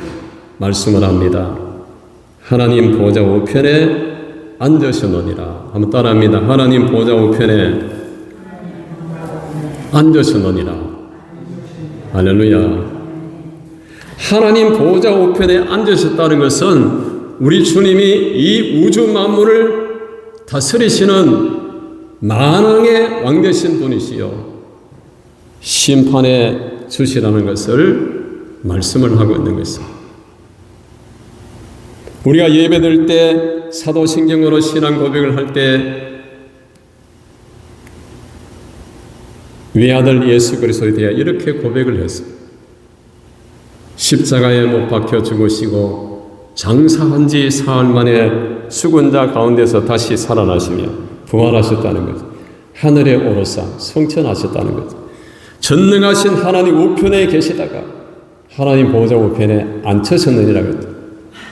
말씀을 합니다. 하나님 보좌 우편에 앉으셨느니라. 한번 따라합니다. 하나님 보좌 우편에 앉으셨느니라. 할렐루야. 하나님 보좌 우편에 앉으셨다는 것은 우리 주님이 이 우주 만물을 다스리시는 만왕의 왕 되신 분이시요 심판해 주시라는 것을 말씀을 하고 있는 것입니다. 우리가 예배드릴 때 사도신경으로 신앙 고백을 할 때 외아들 예수 그리스도에 대해 이렇게 고백을 했습니다. 십자가에 못 박혀 죽으시고 장사한 지 사흘 만에 죽은 자 가운데서 다시 살아나시며 부활하셨다는 것, 하늘에 오르사 성천하셨다는 것, 전능하신 하나님 우편에 계시다가 하나님 보좌 우편에 앉혀졌느니라 그랬다.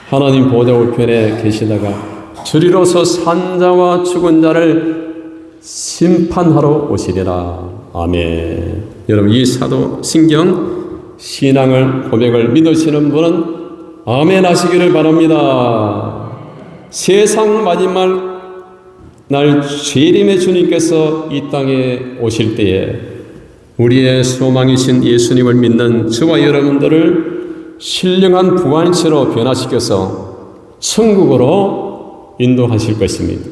하나님 보좌 우편에 계시다가 주리로서 산 자와 죽은 자를 심판하러 오시리라. 아멘. 여러분, 이 사도신경 신앙을 고백을 믿으시는 분은 아멘 하시기를 바랍니다. 세상 마지막 날 재림의 주님께서 이 땅에 오실 때에 우리의 소망이신 예수님을 믿는 저와 여러분들을 신령한 부활체로 변화시켜서 천국으로 인도하실 것입니다.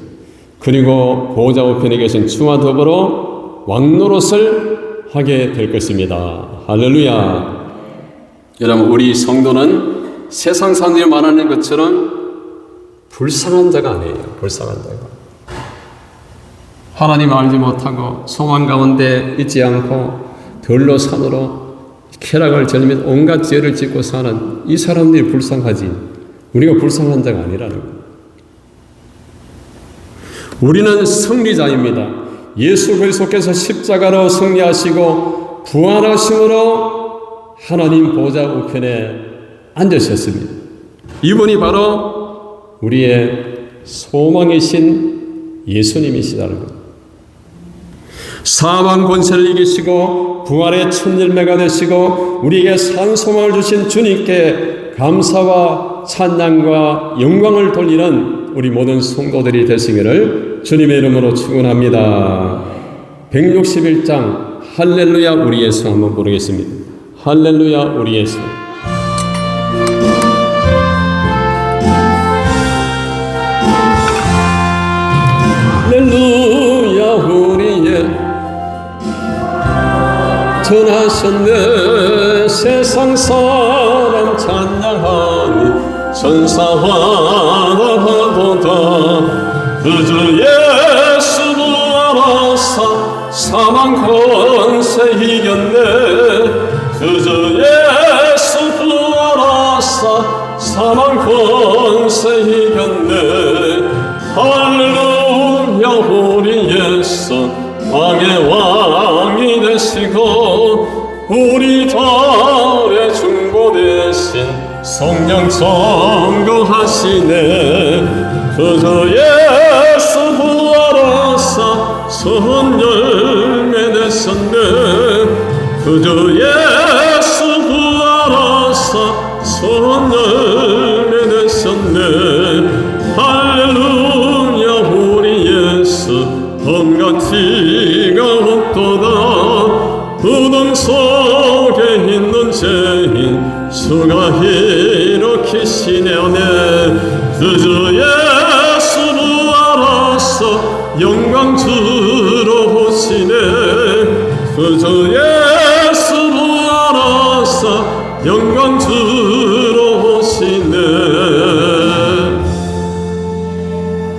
그리고 보좌 우편에 계신 주와 더불어 왕노릇을 하게 될 것입니다. 할렐루야. 여러분, 우리 성도는 세상 사람들이 말하는 것처럼 불쌍한 자가 아니에요. 불쌍한 자가. 하나님 알지 못하고 소망 가운데 있지 않고 들로 산으로 쾌락을 즐기며 온갖 죄를 짓고 사는 이 사람들이 불쌍하지, 우리가 불쌍한 자가 아니라는 거예요. 우리는 승리자입니다. 예수 그리스도께서 십자가로 승리하시고 부활하심으로 하나님 보좌 우편에 앉으셨습니다. 이분이 바로 우리의 소망이신 예수님이시다는 것. 사망 권세를 이기시고 부활의 첫 열매가 되시고 우리에게 산 소망을 주신 주님께 감사와 찬양과 영광을 돌리는 우리 모든 성도들이 되시기를 주님의 이름으로 축원합니다. 161장 할렐루야 우리 예수 한번 부르겠습니다. 할렐루야 우리 예수. 할렐루야 우리의 전하셨네. 세상 사람 찬양하니 천사와보다 그저 예수 부활하사 사망 권세 이겼네. 그저 예수 부활하사 사망 권세 이겼네. 할렐루야 우리 예수 왕의 왕이 되시고 우리 달의 중보 대신 성령 청거하시네. 그저 예수 부활하사 선 열매 맺었네. 그저 예수 부활하사 선 열매 맺었네. 할렐루야 우리 예수 검과 티가 없도다. 무덤 속에 있는 죄인 수가 일으키시네. 그저 예수 부활하사 영광 주러 오시네. 그저 예수 부활하사 영광 주러 오시네.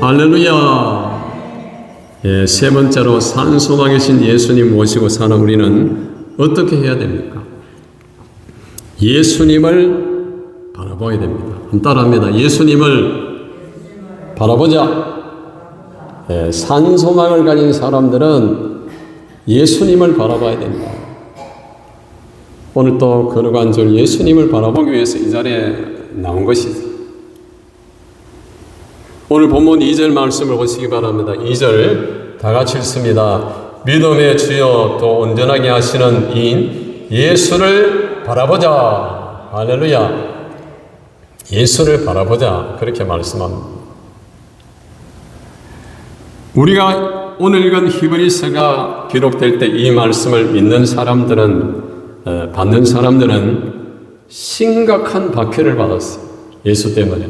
할렐루야. 예, 세 번째로 산소망이신 예수님 모시고 사는 우리는 어떻게 해야 됩니까? 예수님을 바라봐야 됩니다. 따라합니다. 예수님을 바라보자. 예, 산소망을 가진 사람들은 예수님을 바라봐야 됩니다. 오늘 또 거룩한 절 예수님을 바라보기 위해서 이 자리에 나온 것이지. 오늘 본문 2절 말씀을 보시기 바랍니다. 2절 다 같이 읽습니다. 믿음의 주여 또 온전하게 하시는 이인 예수를 바라보자. 할렐루야. 예수를 바라보자. 그렇게 말씀합니다. 우리가 오늘 읽은 히브리서가 기록될 때 이 말씀을 믿는 사람들은, 받는 사람들은 심각한 박해를 받았어요. 예수 때문에.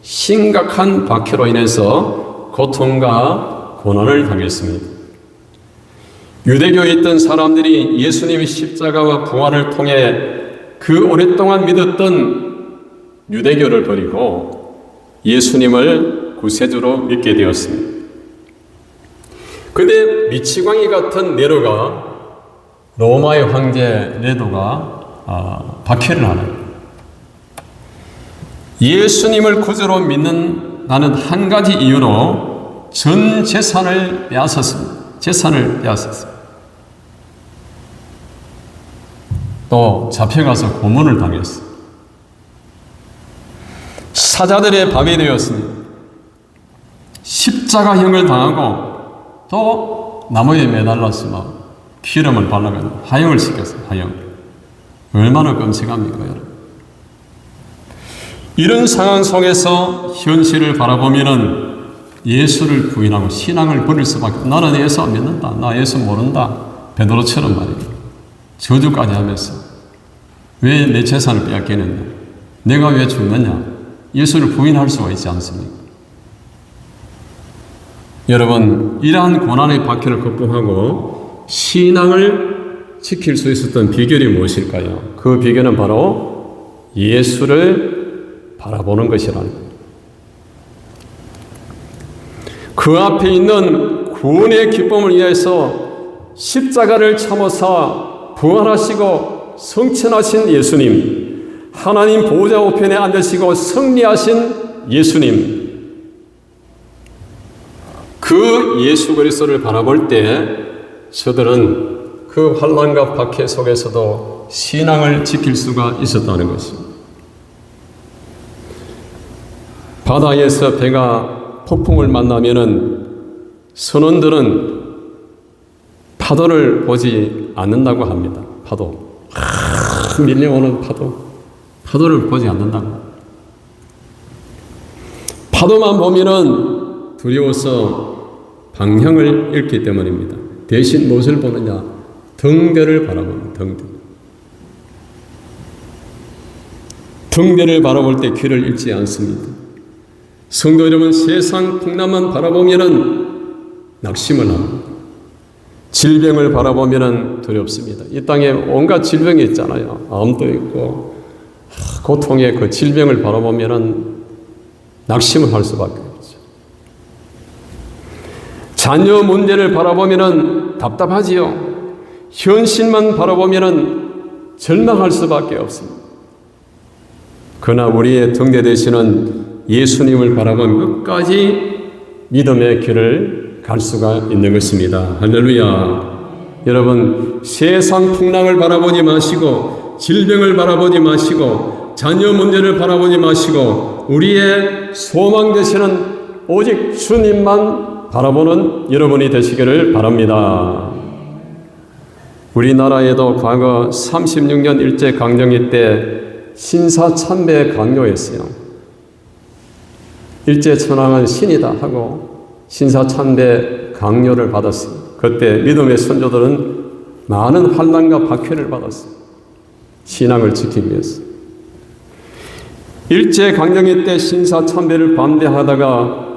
심각한 박해로 인해서 고통과 고난을 당했습니다. 유대교에 있던 사람들이 예수님의 십자가와 부활을 통해 그 오랫동안 믿었던 유대교를 버리고 예수님을 구세주로 믿게 되었습니다. 그런데 미치광이 같은 네로가 로마의 황제 네로가 박해를 하는 예수님을 구주로 믿는다는 한 가지 이유로 전 재산을 빼앗았습니다. 재산을 빼앗았습니다. 또 잡혀가서 고문을 당했어요. 사자들의 밥이 되었습니다. 십자가형을 당하고 또 나무에 매달라서 막 기름을 발라가지고 화형을 시켰어요. 화형. 얼마나 끔찍합니까, 여러분? 이런 상황 속에서 현실을 바라보면은 예수를 부인하고 신앙을 버릴 수밖에. 나는 예수 안 믿는다. 나 예수 모른다. 베드로처럼 말이에요. 저주까지 하면서 왜 내 재산을 빼앗기느냐? 내가 왜 죽느냐? 예수를 부인할 수가 있지 않습니까? 여러분, 이러한 고난의 박해를 극복하고 신앙을 지킬 수 있었던 비결이 무엇일까요? 그 비결은 바로 예수를 바라보는 것이라는 거예요. 그 앞에 있는 구원의 기쁨을 위해서 십자가를 참으사 부활하시고 성천하신 예수님, 하나님 보좌 우편에 앉으시고 승리하신 예수님, 그 예수 그리스도를 바라볼 때 저들은 그 환난과 박해 속에서도 신앙을 지킬 수가 있었다는 것입니다. 바다에서 배가 폭풍을 만나면은 선원들은 파도를 보지 않는다고 합니다. 파도. 밀려오는 파도를 보지 않는다고. 파도만 보면은 두려워서 방향을 잃기 때문입니다. 대신 무엇을 보느냐? 등대를 바라보는 등대. 등대를 바라볼 때 길을 잃지 않습니다. 성도 여러분, 세상 풍랑만 바라보면은 낙심을 합니다. 질병을 바라보면은 두렵습니다. 이 땅에 온갖 질병이 있잖아요. 암도 있고 고통의 그 질병을 바라보면은 낙심을 할 수밖에 없죠. 자녀 문제를 바라보면은 답답하지요. 현실만 바라보면은 절망할 수밖에 없습니다. 그러나 우리의 등대 되시는 예수님을 바라보면 끝까지 믿음의 길을 갈 수가 있는 것입니다. 할렐루야. 여러분, 세상 풍랑을 바라보지 마시고 질병을 바라보지 마시고 자녀 문제를 바라보지 마시고 우리의 소망 되시는 오직 주님만 바라보는 여러분이 되시기를 바랍니다. 우리나라에도 과거 36년 일제강점기 때 신사참배 강요했어요. 일제천황은 신이다 하고 신사참배 강요를 받았어요. 그때 믿음의 선조들은 많은 환난과 박해를 받았어요. 신앙을 지키기 위해서. 일제강점기 때 신사참배를 반대하다가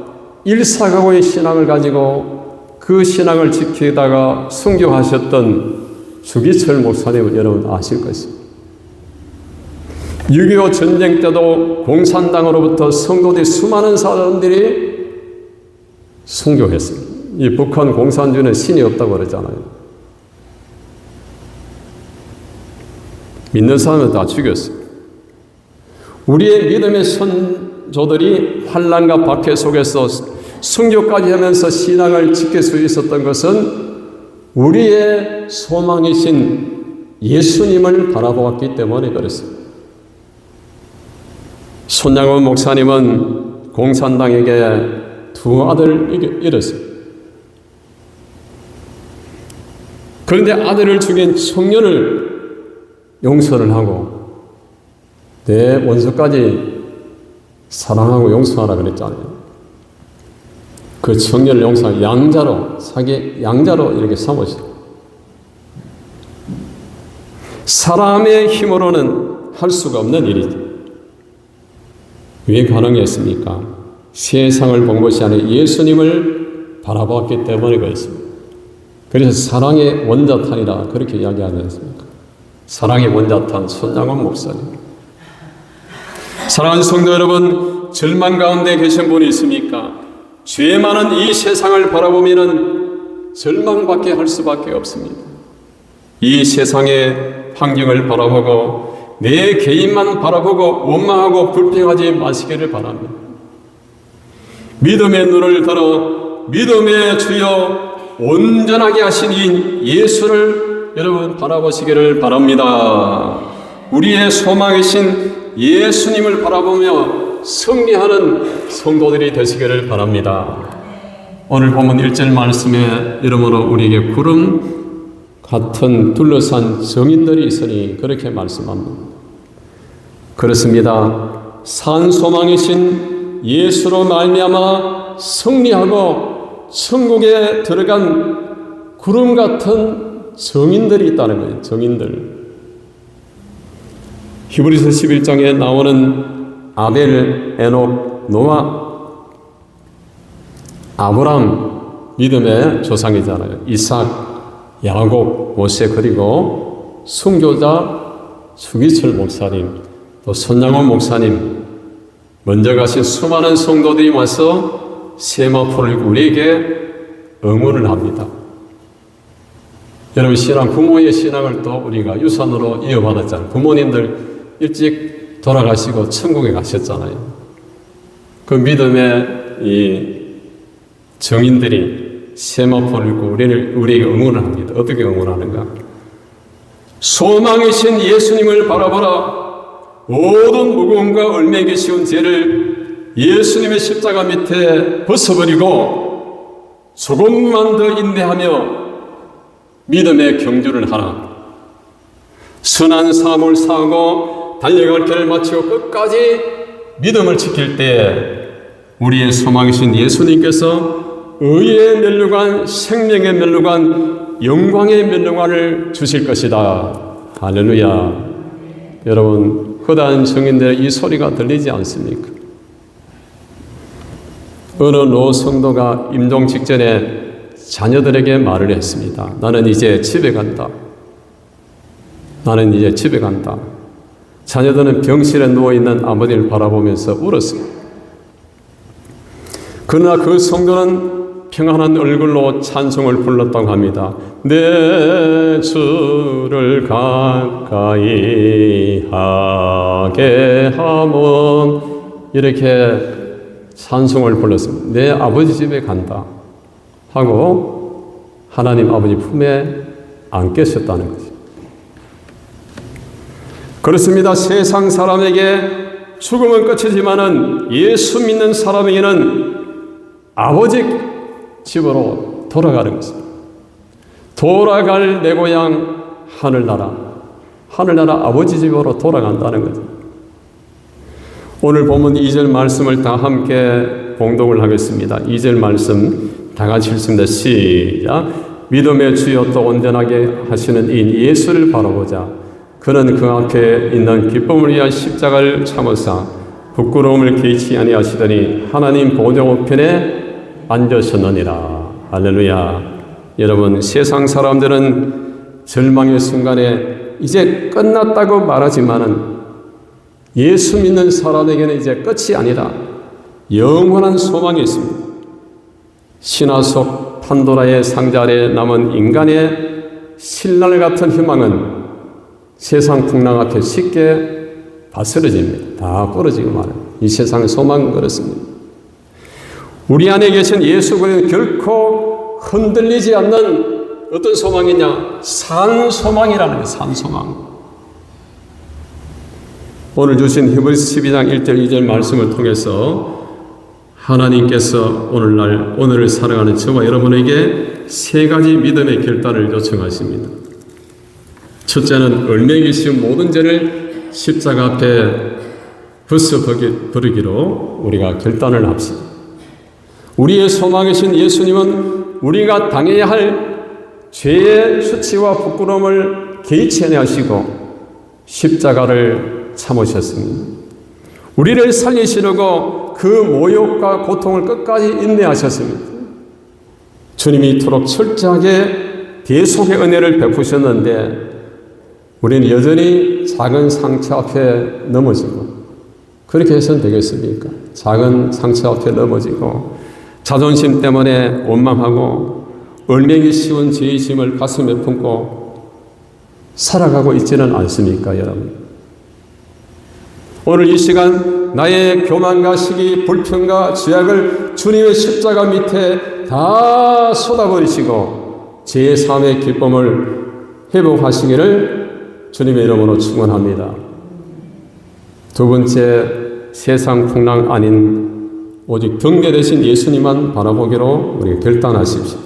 일사각오의 신앙을 가지고 그 신앙을 지키다가 순교하셨던 주기철 목사님은 여러분 아실 것입니다. 6.25 전쟁 때도 공산당으로부터 성도들 수많은 사람들이 순교했습니다. 이 북한 공산주의는 신이 없다고 그러잖아요. 믿는 사람은 다 죽였어요. 우리의 믿음의 선조들이 환난과 박해 속에서 순교까지 하면서 신앙을 지킬 수 있었던 것은 우리의 소망이신 예수님을 바라보았기 때문에 그렇습니다. 손양원 목사님은 공산당에게 두 아들을 잃었어요. 그런데 아들을 죽인 청년을 용서를 하고 내 원수까지 사랑하고 용서하라 그랬잖아요. 그 청년을 용서하고 양자로, 사기 양자로 이렇게 삼으시고 사람의 힘으로는 할 수가 없는 일이죠. 왜 가능했습니까? 세상을 본 것이 아니라 예수님을 바라보았기 때문에 그렇습니다. 그래서 사랑의 원자탄이라 그렇게 이야기하지 않습니까? 사랑의 원자탄 손양원 목사님. 사랑하는 성도 여러분, 절망 가운데 계신 분이 있습니까? 죄 많은 이 세상을 바라보면 절망밖에 할 수밖에 없습니다. 이 세상의 환경을 바라보고 내 개인만 바라보고 원망하고 불평하지 마시기를 바랍니다. 믿음의 눈을 들어 믿음의 주여 온전하게 하신 이 예수를 여러분 바라보시기를 바랍니다. 우리의 소망이신 예수님을 바라보며 승리하는 성도들이 되시기를 바랍니다. 오늘 본문 1절 말씀에 이러므로 우리에게 구름 같은 둘러싼 정인들이 있으니 그렇게 말씀합니다. 그렇습니다. 산 소망이신 예수로 말미암아 승리하고 천국에 들어간 구름 같은 정인들이 있다는 거예요. 정인들. 히브리서 11장에 나오는 아벨, 에녹, 노아, 아브람 믿음의 조상이잖아요. 이삭, 야곱, 모세, 그리고 순교자 주기철 목사님, 또 손양원 목사님, 먼저 가신 수많은 성도들이 와서 세마포를 우리에게 응원을 합니다. 여러분, 부모의 신앙을 또 우리가 유산으로 이어받았잖아요. 부모님들 일찍 돌아가시고 천국에 가셨잖아요. 그 믿음의 이 정인들이 세마포를 입고 우리에게 응원을 합니다. 어떻게 응원하는가? 소망이신 예수님을 바라보라. 모든 무거움과 얽매이기 쉬운 죄를 예수님의 십자가 밑에 벗어버리고 조금만 더 인내하며 믿음의 경주를 하라. 선한 삶을 사고 달려갈 길을 마치고 끝까지 믿음을 지킬 때 우리의 소망이신 예수님께서 의의 면류관, 생명의 면류관, 영광의 면류관을 주실 것이다. 할렐루야. 여러분, 허다한 성인들의 이 소리가 들리지 않습니까? 어느 노 성도가 임종 직전에 자녀들에게 말을 했습니다. 나는 이제 집에 간다. 나는 이제 집에 간다. 자녀들은 병실에 누워있는 아버지를 바라보면서 울었습니다. 그러나 그 성도는 평안한 얼굴로 찬송을 불렀다고 합니다. 내 주를 가까이 하게 하면, 이렇게 찬송을 불렀습니다. 내 아버지 집에 간다 하고 하나님 아버지 품에 안겼었다는 거죠. 그렇습니다. 세상 사람에게 죽음은 끝이지만은 예수 믿는 사람에게는 아버지 집으로 돌아가는 것입니다. 돌아갈 내 고향 하늘나라, 하늘나라 아버지 집으로 돌아간다는 거죠. 오늘 본문 2절 말씀을 다 함께 봉독을 하겠습니다. 2절 말씀 다 같이 읽습니다. 시작. 믿음의 주여 또 온전하게 하시는 이 예수를 바라보자. 그는 그 앞에 있는 기쁨을 위한 십자가를 참으사 부끄러움을 개의치 아니하시더니 하나님 보좌 우편에 앉으셨느니라. 할렐루야. 여러분, 세상 사람들은 절망의 순간에 이제 끝났다고 말하지만은 예수 믿는 사람에게는 이제 끝이 아니라 영원한 소망이 있습니다. 신화 속 판도라의 상자 아래 남은 인간의 신랄 같은 희망은 세상 풍랑 앞에 쉽게 바스러집니다. 다 부러지고 말아요. 이 세상의 소망은 그렇습니다. 우리 안에 계신 예수 그리스도는 결코 흔들리지 않는 어떤 소망이냐? 산 소망이라는 거예요. 산 소망. 오늘 주신 히브리서 12장 1절 2절 말씀을 통해서 하나님께서 오늘을 살아가는 저와 여러분에게 세 가지 믿음의 결단을 요청하십니다. 첫째는 얽매이기 쉬운 모든 죄를 십자가 앞에 벗어버리기로 우리가 결단을 합시다. 우리의 소망이신 예수님은 우리가 당해야 할 죄의 수치와 부끄러움을 개의치 아니하시고 십자가를 참으셨습니다. 우리를 살리시려고 그 모욕과 고통을 끝까지 인내하셨습니다. 주님이 이토록 철저하게 대속의 은혜를 베푸셨는데 우리는 여전히 작은 상처 앞에 넘어지고, 그렇게 해서는 되겠습니까? 작은 상처 앞에 넘어지고 자존심 때문에 원망하고 얼매기 쉬운 죄의 짐을 가슴에 품고 살아가고 있지는 않습니까, 여러분? 오늘 이 시간 나의 교만과 시기, 불평과 죄악을 주님의 십자가 밑에 다 쏟아버리시고 제 삶의 기쁨을 회복하시기를 주님의 이름으로 축원합니다. 두 번째, 세상 풍랑 아닌 오직 등대 되신 예수님만 바라보기로 우리 결단하십시오.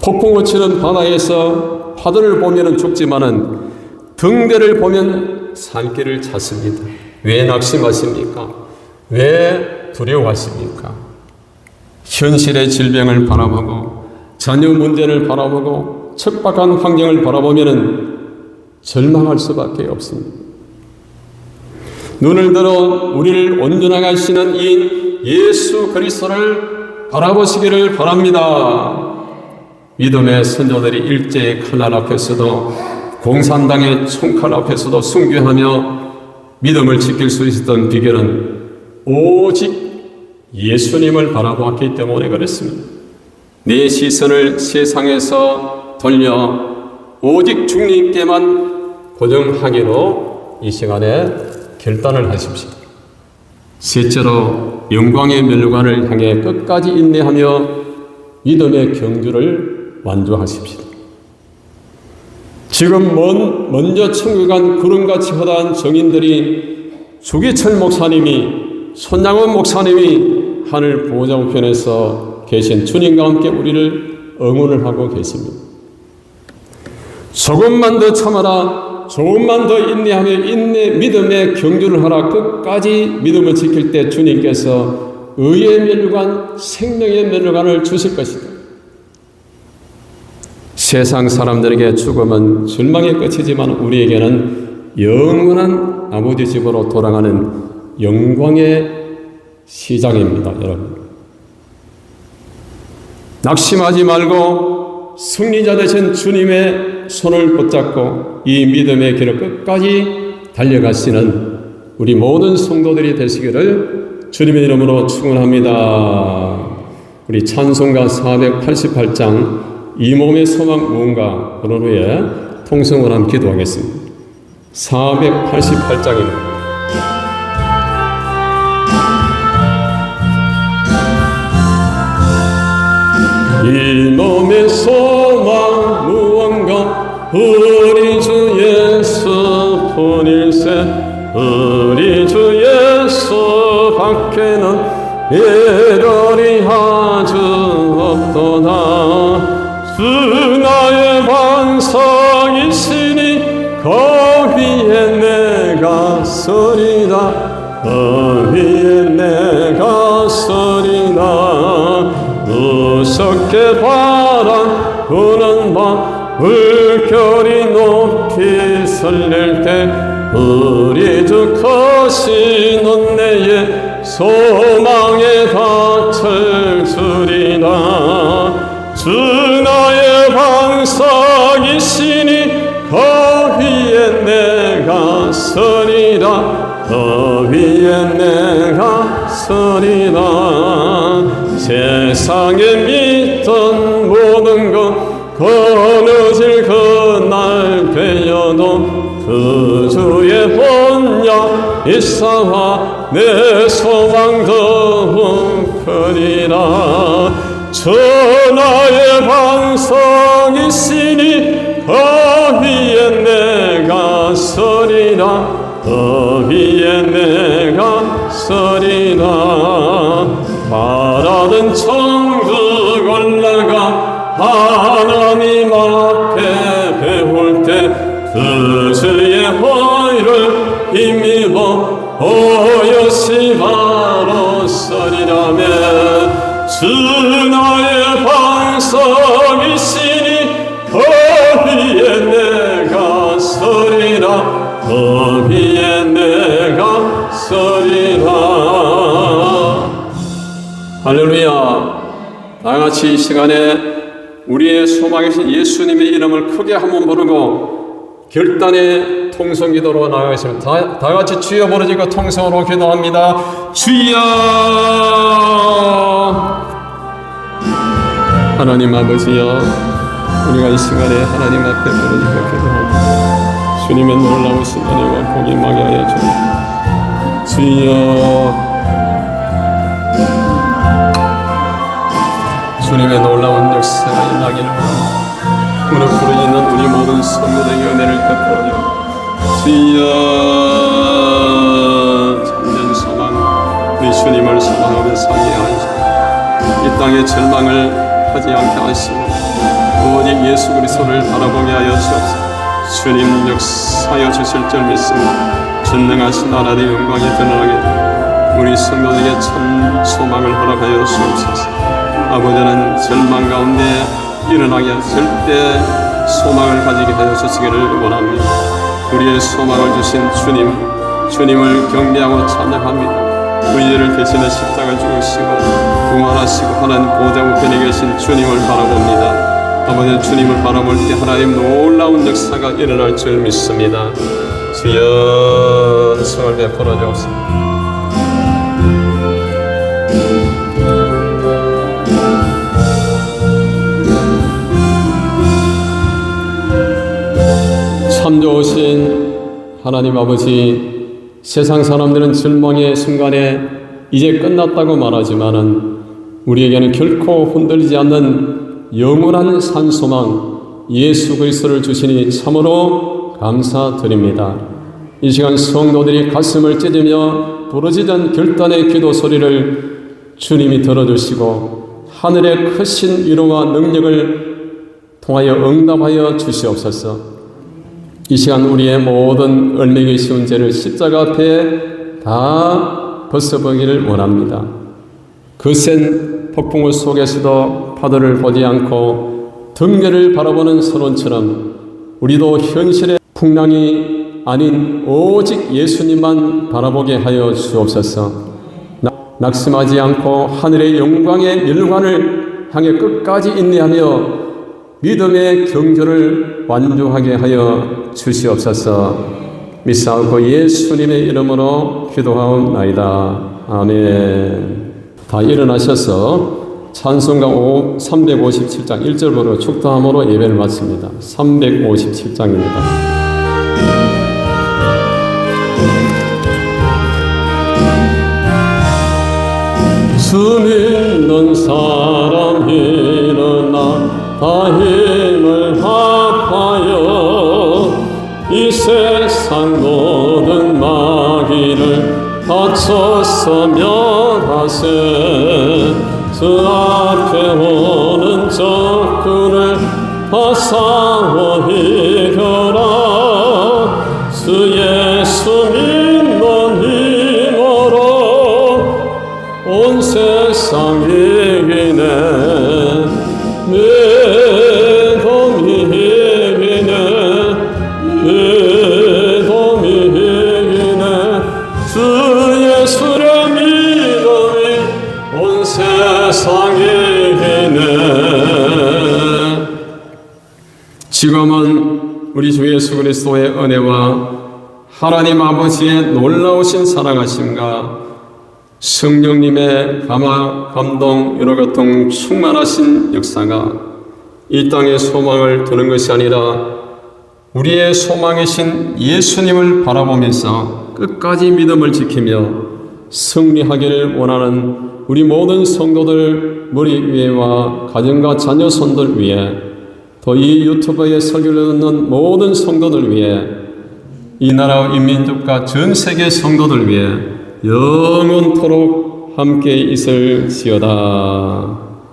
폭풍우 치는 바다에서 파도를 보면 죽지만은 등대를 보면 살 길을 찾습니다. 왜 낙심하십니까? 왜 두려워하십니까? 현실의 질병을 바라보고 자녀 문제를 바라보고 척박한 환경을 바라보면 절망할 수밖에 없습니다. 눈을 들어 우리를 온전하게 하시는 이 예수 그리스도를 바라보시기를 바랍니다. 믿음의 선조들이 일제의 칼날 앞에서도 공산당의 총칼 앞에서도 순교하며 믿음을 지킬 수 있었던 비결은 오직 예수님을 바라보았기 때문에 그랬습니다. 내 시선을 세상에서 돌려 오직 주님께만 고정하기로 이 시간에 결단을 하십시오. 셋째로 영광의 면류관을 향해 끝까지 인내하며 믿음의 경주를 완주하십시오. 지금 먼저 천국에 간 구름같이 허다한 정인들이 주기철 목사님이, 손양원 목사님이 하늘 보호자 우편에서 계신 주님과 함께 우리를 응원을 하고 계십니다. 조금만 더 참아라, 조금만 더 인내하며 믿음의 경주를 하라, 끝까지 믿음을 지킬 때 주님께서 의의 면류관, 생명의 면류관을 주실 것이다. 세상 사람들에게 죽음은 절망의 끝이지만 우리에게는 영원한 아버지 집으로 돌아가는 영광의 시작입니다, 여러분. 낙심하지 말고 승리자 되신 주님의 손을 붙잡고 이 믿음의 길을 끝까지 달려가시는 우리 모든 성도들이 되시기를 주님의 이름으로 축원합니다. 우리 찬송가 488장 이 몸의 소망 무언가 그런 후에 통성을 함께 기도하겠습니다. 488장입니다. 이 몸의 소망 무언가 우리 주 예수뿐일세. 우리 주 예수 밖에는 예별이 아주 없도다. 주 나의 반석이시니 그 위에 내가 서리라. 그 위에 내가 서리라. 무섭게 바람 부는 밤 물결이 높이 설릴 때 우리 주 크신 은혜에 소망에 닿을 줄이라. 주 나의 방석이시니 그 위에 내가 서리라. 그 위에 내가 서리라. 세상에 믿던 모든 것 거느질 그날 되어도 그 주의 본향 일사와 내 소망 더욱 크리라. 주 나의 방석이시니 그 위에 내가 서리라. 그 위에 내가 서리라. 바라는 천국 올라가 하나님 앞에 배울 때 그 주의 호의를 힘입어 오롯이 바로 서리라며. 주 나의 방석이시니 그 위에 내가 서리라. 그 위에 내가 서리라. 할렐루야. 다같이 이 시간에 우리의 소망이신 예수님의 이름을 크게 한번 부르고 결단의 통성기도로 나아가겠습니다. 다 같이 주여 부르짖고 통성으로 기도합니다. 주여! 하나님 아버지여, 우리가 이 시간에 하나님 앞에 부르짖고 기도합니다. 주님의 놀라우신 은혜와 복이 임하게 하여 주옵소서. 주여, 주님의 놀라운 역사가 임하기를 원합니다. 무릎 꿇어있는 우리 모든 성도들에게 은혜를 베풀어 주여. 참된 소망, 우리 주님을 소망하며 살게 하시고 이 땅의 절망을 하지 않게 하시고 오직 예수 그리스도를 바라보게 하여 주옵소서. 주님 역사하여 주실 줄 믿습니다. 전능하신 하나님의 영광이 드러나게 우리 성도들에게 참 소망을 허락하여 주옵소서. 아버지는 절망 가운데 일어나게 절대 소망을 가지게 하여 주시기를 원합니다. 우리의 소망을 주신 주님을 경배하고 찬양합니다. 우리를 대신해 십자가를 죽으시고 부활하시고 하나님 보좌 우편에 계신 주님을 바라봅니다. 아버지 주님을 바라볼 때 하나님 놀라운 역사가 일어날 줄 믿습니다. 주여 성을 베풀어 주옵소서. 참 좋으신 하나님 아버지, 세상 사람들은 절망의 순간에 이제 끝났다고 말하지만은 우리에게는 결코 흔들리지 않는 영원한 산소망 예수 그리스도를 주시니 참으로 감사드립니다. 이 시간 성도들이 가슴을 찢으며 부르짖은 결단의 기도 소리를 주님이 들어주시고 하늘의 크신 위로와 능력을 통하여 응답하여 주시옵소서. 이 시간 우리의 모든 얼매기 쉬운 죄를 십자가 앞에 다 벗어버리기를 원합니다. 거센 폭풍우 속에서도 파도를 보지 않고 등대를 바라보는 선원처럼 우리도 현실의 풍랑이 아닌 오직 예수님만 바라보게 하여 주옵소서. 낙심하지 않고 하늘의 영광의 멸관을 향해 끝까지 인내하며 믿음의 경주를 완주하게 하여 주시옵소서. 믿사옵고 예수님의 이름으로 기도하옵나이다. 아멘. 다 일어나셔서 찬송가 357장 1절부터 축도함으로 예배를 마칩니다. 357장입니다. 주 믿는 사람 일어나 다 힘을 합하여 이 세상 모든 마귀를 다쳐서 멸하세. 주 앞에 오는 적군을 다 싸워 이겨라. 주 예수 믿는 힘으로 온 세상 이기네. 지금은 우리 주 예수 그리스도의 은혜와 하나님 아버지의 놀라우신 사랑하심과 성령님의 감동, 유로교통 충만하신 역사가 이 땅의 소망을 두는 것이 아니라 우리의 소망이신 예수님을 바라보면서 끝까지 믿음을 지키며 승리하기를 원하는 우리 모든 성도들 머리 위에와 가정과 자녀 손들 위에 또 이 유튜브에 설교를 듣는 모든 성도들 위해 이 나라 인민족과 전 세계 성도들 위해 영원토록 함께 있을지어다.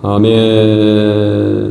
아멘.